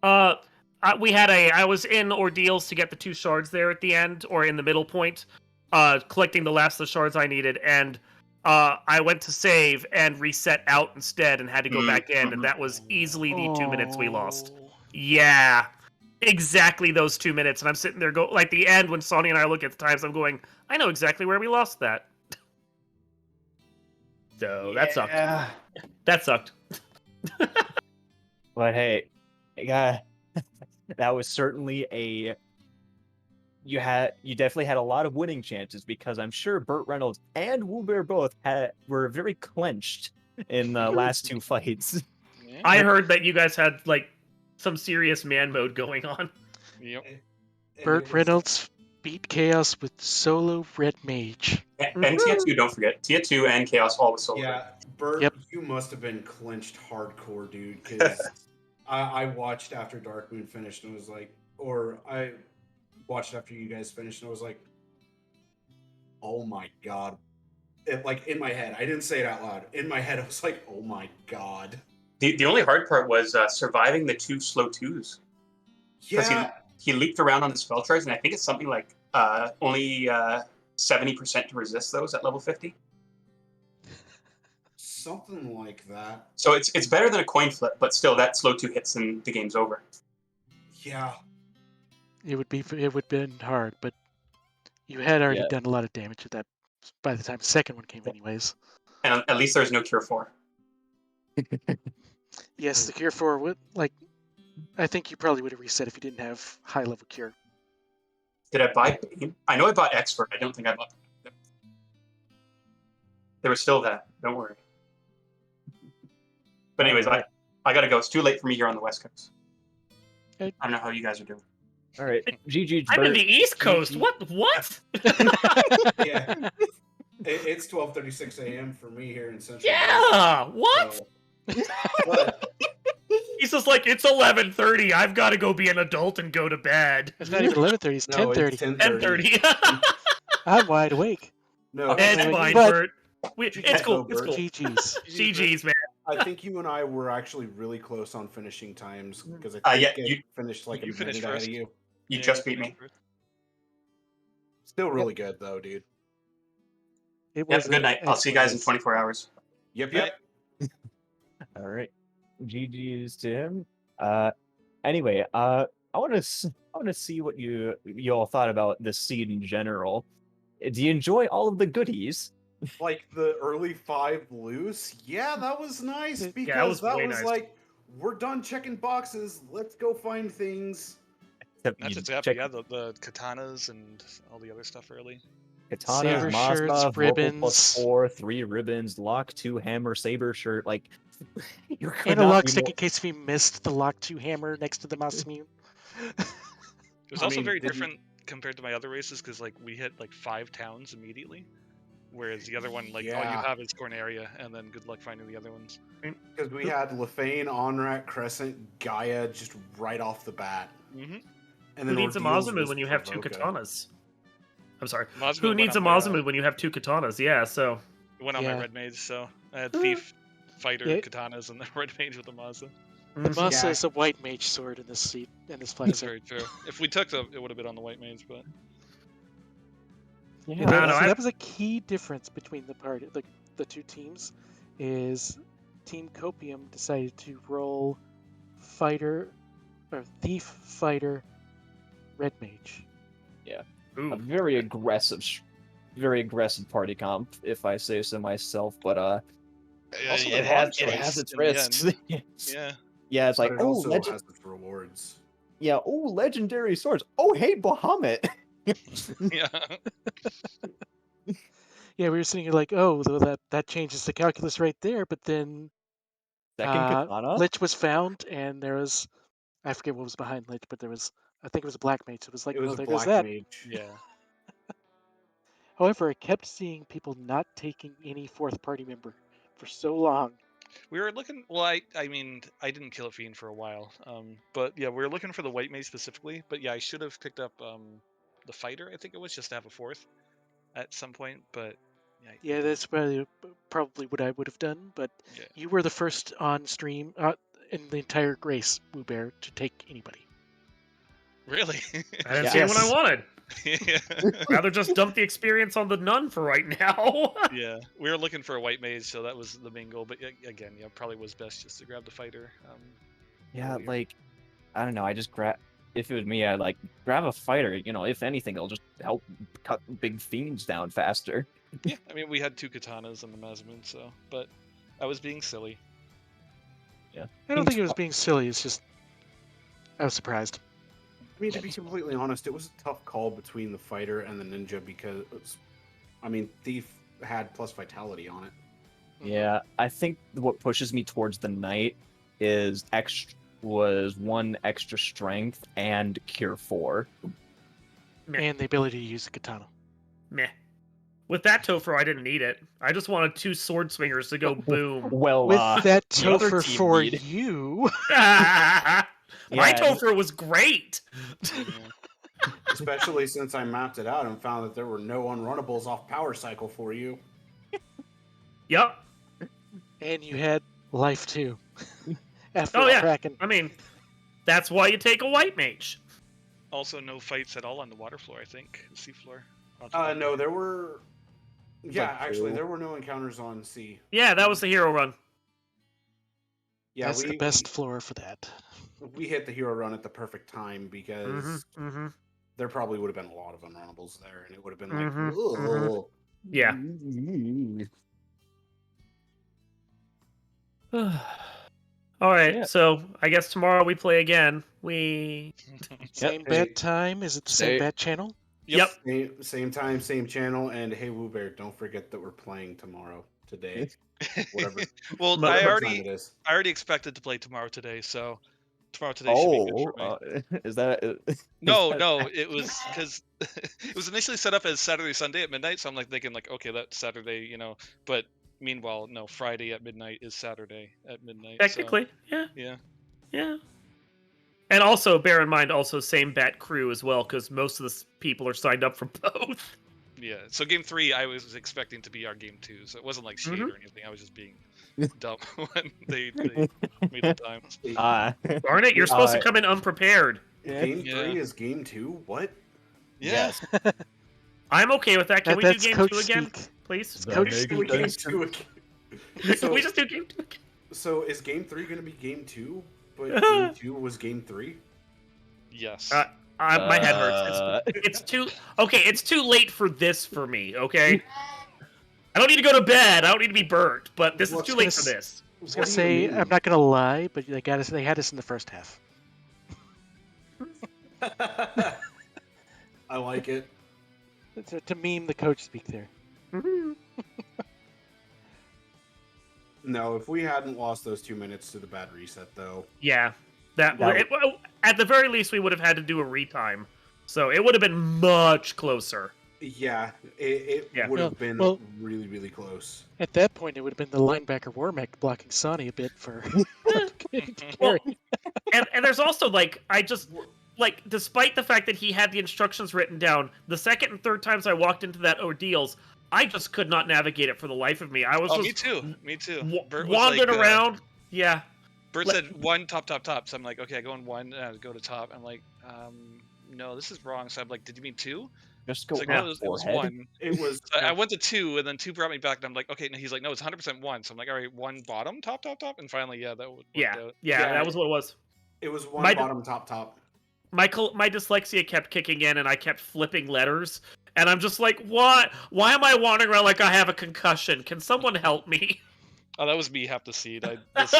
I was in ordeals to get the 2 shards there at the end, or in the middle point, collecting the last of the shards I needed, and I went to save and reset out instead and had to go back in, and that was easily the 2 minutes we lost. Oh. Yeah, exactly those 2 minutes, and I'm sitting there like the end when Sonny and I look at the times, I'm going, I know exactly where we lost that. So that sucked. yeah. That sucked. But hey, that was certainly a. You definitely had a lot of winning chances because I'm sure Burt Reynolds and Woobear both were very clenched in the last 2 fights. Yeah. I heard that you guys had like some serious man mode going on. Yep. Burt Reynolds beat Chaos with solo red mage. And Tier 2, don't forget. Tier 2 and Chaos all with solo. Yeah, Bert, Yep. you must have been clinched hardcore, dude. Because I watched after Dark Moon finished and was like, or I watched after you guys finished and I was like, oh my god. Like in my head, I didn't say it out loud. In my head, I was like, oh my god. The only hard part was surviving the 2 slow 2s. Yeah, He leaped around on the spell charge, and I think it's something like only 70% to resist those at level 50. something like that. So it's better than a coin flip, but still, that slow 2 hits and the game's over. Yeah, It would have been hard, but you had already Yeah. done a lot of damage at that by the time the second one came, anyways. And at least there's no Cure 4. Yes, the Cure 4 would I think you probably would have reset if you didn't have high level Cure. Did I buy Bane? I know I bought Expert. I don't think I bought. There was still that. Don't worry. But anyways, I gotta go. It's too late for me here on the West Coast. Okay. I don't know how you guys are doing. All right, GG. I'm in Bert. the East Coast. What? yeah. It's 12:36 a.m. for me here in Central. Yeah. What? So, but He's just like, it's 11:30. I've got to go be an adult and go to bed. It's not even 11:30. It's no, 10:30. it's 10:30. 10:30. I'm wide awake. No, Okay. It's fine, But- Bert. It's cool. It's cool. GG's. GG's, man. I think you and I were actually really close on finishing times because I think Yeah, I you- finished like you a finished minute ahead first. of you. You Yeah, just beat me. Still really good though, dude. It Yeah, was good night. I'll see you guys in excellent. 24 hours. Yep. All right, GG's to him. Anyway, I want to see what you all thought about this seed in general. Do you enjoy all of the goodies? Like the early 5 loose, yeah, that was nice Yeah, because that was that way was nice. like, we're done checking boxes. Let's go find things. Except Not you just that, check but yeah, the katanas and all the other stuff early. katanas, Saber Mazda, shirts, Vocal ribbons. +4, 3 ribbons, lock 2 hammer, saber shirt. Like, you could And a not lock be stick more. in case we missed the lock 2 hammer next to the Masamune. It was I also mean, very didn't- different compared to my other races because like we hit like 5 towns immediately, whereas the other one like all you Yeah. have is Corneria, and then good luck finding the other ones. Because we had Lefane, Onrak, Crescent, Gaia just right off the bat. Mm-hmm. And Who then needs a Ordeals Masamune was when you have 2 Provoca. katanas? I'm sorry. Masamune Who went needs a on my, Masamune when you have 2 katanas? Yeah, so went on my Yeah. red mage, so I had thief, fighter, Yeah. katanas, and the red mage with the Mazda. The Mhm. Masa Yeah. is a white mage sword in this seat, in this That's flexer. very true. If we took them, it would have been on the white mage, but Yeah, I don't know, that was a key difference between the two teams, is Team Copium decided to roll fighter or thief fighter red mage. A Ooh. very aggressive party comp, if I say so myself. But also yeah, it a lot of has choice its in the risks. end. Yes. Yeah. Yeah, it's like, But it oh, also has its rewards. yeah, oh, legendary swords. Oh, hey, Bahamut. Yeah. Yeah, we were sitting here like, oh, though that changes the calculus right there. But then Second katana. Lich was found, and there was, I forget what was behind Lich, but I think it was a black mage. It was like, It was well, a there goes black that. mage. Yeah. However, I kept seeing people not taking any fourth party member for so long. We were looking. Well, I mean, I didn't kill a fiend for a while. But yeah, we were looking for the white mage specifically. But yeah, I should have picked up the fighter. I think it was just to have a fourth at some point. But yeah. Yeah, that's probably what I would have done. But Yeah. you were the first on stream in the entire Grace Boo Bear to take anybody. Really? I didn't Yeah. see anyone I Yes. wanted. Yeah. Rather just dump the experience on the nun for right now. Yeah, we were looking for a white mage, so that was the main goal. But again, yeah, probably was best just to grab the fighter. Yeah, earlier. like, I don't know. I just grab. If it was me, I'd like grab a fighter. You know, if anything, it'll just help cut big fiends down faster. Yeah, I mean, we had 2 katanas and the Masamune, so. But I was being silly. Yeah. I don't think it was being silly. It's just I was surprised. I mean, to be completely honest, it was a tough call between the fighter and the ninja because, I mean, thief had plus vitality on it. Yeah, I think what pushes me towards the knight is was 1 extra strength and cure 4. And the ability to use the katana. Meh. With that Topher, I didn't need it. I just wanted 2 sword swingers to go boom. Well, With that the other Topher team for need- you. My Yeah, Topher was great. Especially since I mapped it out and found that there were no unrunnables off power cycle for you. Yep. And you had life too. After Oh, yeah. Kraken. I mean, that's why you take a white mage. Also, no fights at all on the water floor, I think. The sea floor. No, there were. Yeah, Like actually, two. there were no encounters on sea. Yeah, that was the hero run. Yeah, That's the best floor for that. we hit the hero run at the perfect time because Mm-hmm. there probably would have been a lot of unrunnables there, and it would have been like, Mhm, "Ugh." Yeah. All right, Yeah. so I guess tomorrow we play again. We Same Yep. bat time? Is it the same Hey. bat channel? Yep. Same time, same channel, and hey, Woo Bear, don't forget that we're playing tomorrow, today, whatever, Well, But- I whatever time already it is. expected to play tomorrow today, so tomorrow today should be good for me. Is that? No, that- no, it was because it was initially set up as Saturday, Sunday at midnight. So I'm like thinking like, okay, that's Saturday, you know. But meanwhile, no, Friday at midnight is Saturday at midnight. so, technically, yeah, yeah. And also bear in mind, also same bat crew as well, because most of the people are signed up for both. Yeah. So game 3, I was expecting to be our game 2, so it wasn't like shade or anything. I was just being dumb when they made the times. Darn it, you're supposed to come in unprepared. Game Yeah. 3 is game 2? What? Yeah. Yes. I'm okay with that. Can we do That's game coach 2 again, speak. please? That Coach makes Can we game 2 again? Can So- we just do game 2 again? So is game 3 going to be game 2, but game 2 was game 3? Yes. My head hurts. It's too okay. It's too late for this for me. Okay. I don't need to go to bed. I don't need to be burnt. But this is What's too late gonna for this. I was What gonna do you say mean? I'm not gonna lie, but they had us in the first half. I like it. To meme the coach speak there. No, if we hadn't lost those 2 minutes to the bad reset, though. Yeah, That at the very least we would have had to do a retime, so it would have been much closer. Yeah, it Yeah. would have been well- really, really close. At that point, it would have been the linebacker Wormack blocking Sonny a bit for Well, carry. and there's also despite the fact that he had the instructions written down, the second and third times I walked into that ordeals, I just could not navigate it for the life of me. I was Oh, just me too. Me too. Bert was wandering like, around. Yeah. Bert Like- said one top. So I'm like, okay, I go in one, and I go to top. I'm like, no, this is wrong. So I'm like, did you mean two? Just He's go like, up no, it was forehead. one. It was. So I went to two, and then two brought me back, and I'm like, okay. And he's like, no, it's 100% one. So I'm like, all right, one bottom, top. And finally, yeah, that worked Yeah. out. Yeah, that was what it was. It was one My- bottom, top. My dyslexia kept kicking in, and I kept flipping letters. And I'm just like, what? Why am I wandering around like I have a concussion? Can someone help me? Oh, that was me half the seed. This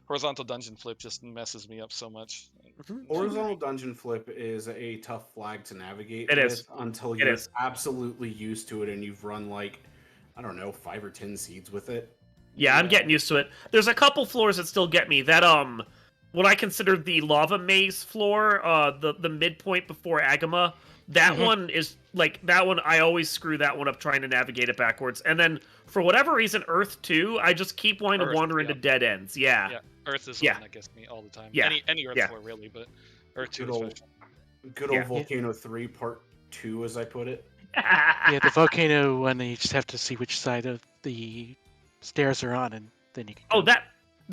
horizontal dungeon flip just messes me up so much. Horizontal dungeon flip is a tough flag to navigate It with is. until It you're is. absolutely used to it and you've run like, I don't know, 5 or 10 seeds with it. Yeah, I'm getting used to it. There's a couple floors that still get me. That what I consider the lava maze floor, the midpoint before Agama, that one is that one I always screw that one up trying to navigate it backwards. And then for whatever reason, Earth 2, I just keep wanting to Earth, wander yeah. into dead ends. Yeah. Yeah, Earth is the Yeah. one that gets me all the time. Yeah. Any Earth Yeah. floor really, but Earth 2 Good old, especially. good old Yeah. Volcano 3 Part 2, as I put it. Yeah, the volcano one, you just have to see which side of the stairs are on, and then you can. Oh, go.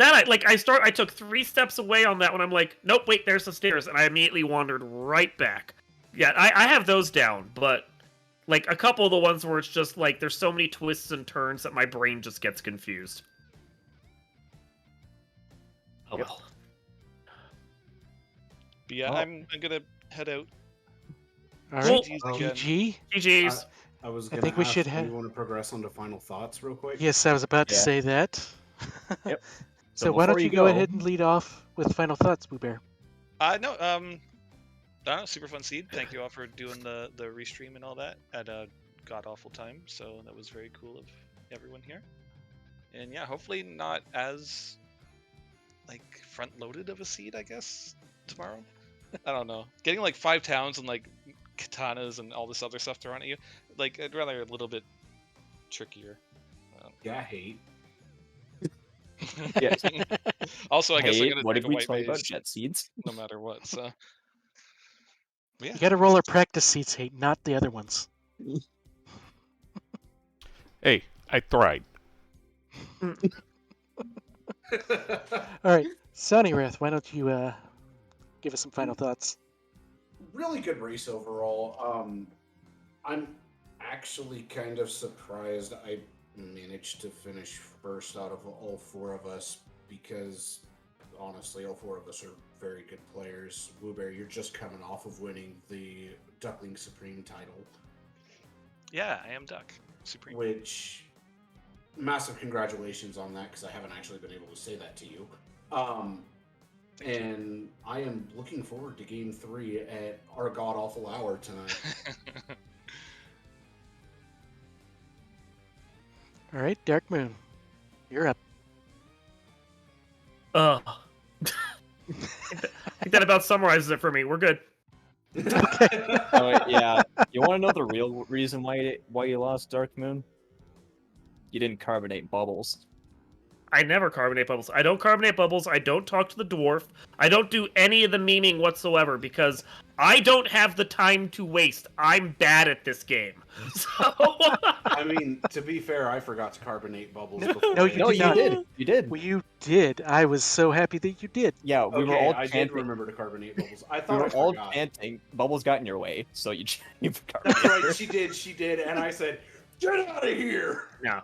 I took 3 steps away on that one. I'm like, nope, wait, there's the stairs, and I immediately wandered right back. Yeah, I have those down, but like a couple of the ones where it's just like there's so many twists and turns that my brain just gets confused. Oh Yep. well. But yeah, Oh. I'm gonna head out. All Well, right, GG's again. GG. GG's. I was I going think to we ask should if have- you want to progress on to final thoughts real quick. Yes, I was about to Yeah. say that. Yep. So why don't before you go ahead and lead off with final thoughts, Boo Bear? No, I don't know, super fun seed. Thank you all for doing the restream and all that at a god awful time. So that was very cool of everyone here. And yeah, hopefully not as like front loaded of a seed, I guess, tomorrow. I don't know. Getting like 5 towns and like katanas and all this other stuff thrown at you. Like I'd rather a little bit trickier. Yeah, hate. Yeah. Also, I guess I'm Hey, gonna what take did a we white tell you about mage jet seeds? no matter what. So but yeah. You got to roll our practice seats, Hate, not the other ones. Hey, I tried. All right, Sonny Wrath, why don't you give us some final thoughts? Really good race overall. I'm actually kind of surprised I managed to finish first out of all 4 of us because honestly, all 4 of us are very good players. Woobear, you're just coming off of winning the Duckling Supreme title, Yeah, I am Duck Supreme. which massive congratulations on that because I haven't actually been able to say that to you. And I am looking forward to Game 3 at our god awful hour tonight. All right, Dark Moon, you're up. I think that about summarizes it for me. We're good. Oh, yeah. You want to know the real reason why you lost, Dark Moon? You didn't carbonate bubbles. I never carbonate bubbles. I don't carbonate bubbles. I don't talk to the dwarf. I don't do any of the memeing whatsoever because I don't have the time to waste. I'm bad at this game. So I mean, to be fair, I forgot to carbonate bubbles before. No, you No, did you not. did. You did. Well, you did. I was so happy that you did. Yeah, we were Okay, all I did chanting. remember to carbonate bubbles. I We thought were I all forgot. chanting. Bubbles got in your way, so you That's carbonated. right, she did, and I said, "Get out of here!" no,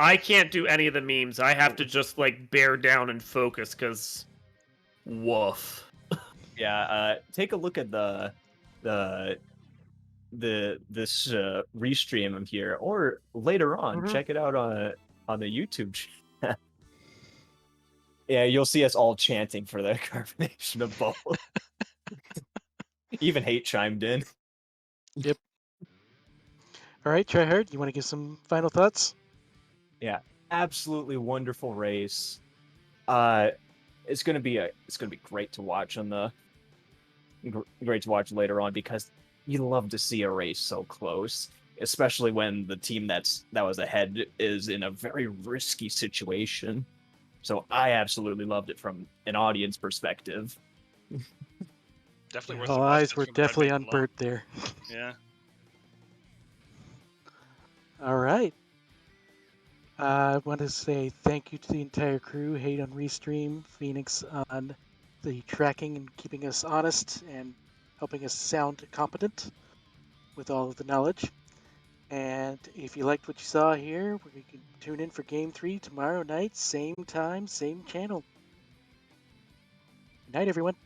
I can't do any of the memes. I have to just like bear down and focus because woof. Yeah, take a look at this restream here, or later on, Mhm. check it out on the YouTube channel. Yeah, you'll see us all chanting for the carbonation of both. Even Hate chimed in. All right, Tryhard, you want to give some final thoughts? Yeah, absolutely wonderful race. It's gonna be great to watch on the great to watch later on, because you love to see a race so close, especially when the team that was ahead is in a very risky situation. So I absolutely loved it from an audience perspective. Definitely worth All the watch. eyes were From the red definitely mage on alone. Bert there. Yeah. All right. I want to say thank you to the entire crew, Hate on Restream, Phoenix on the tracking and keeping us honest and helping us sound competent with all of the knowledge. And if you liked what you saw here, we can tune in for Game 3 tomorrow night, same time, same channel. Good night, everyone.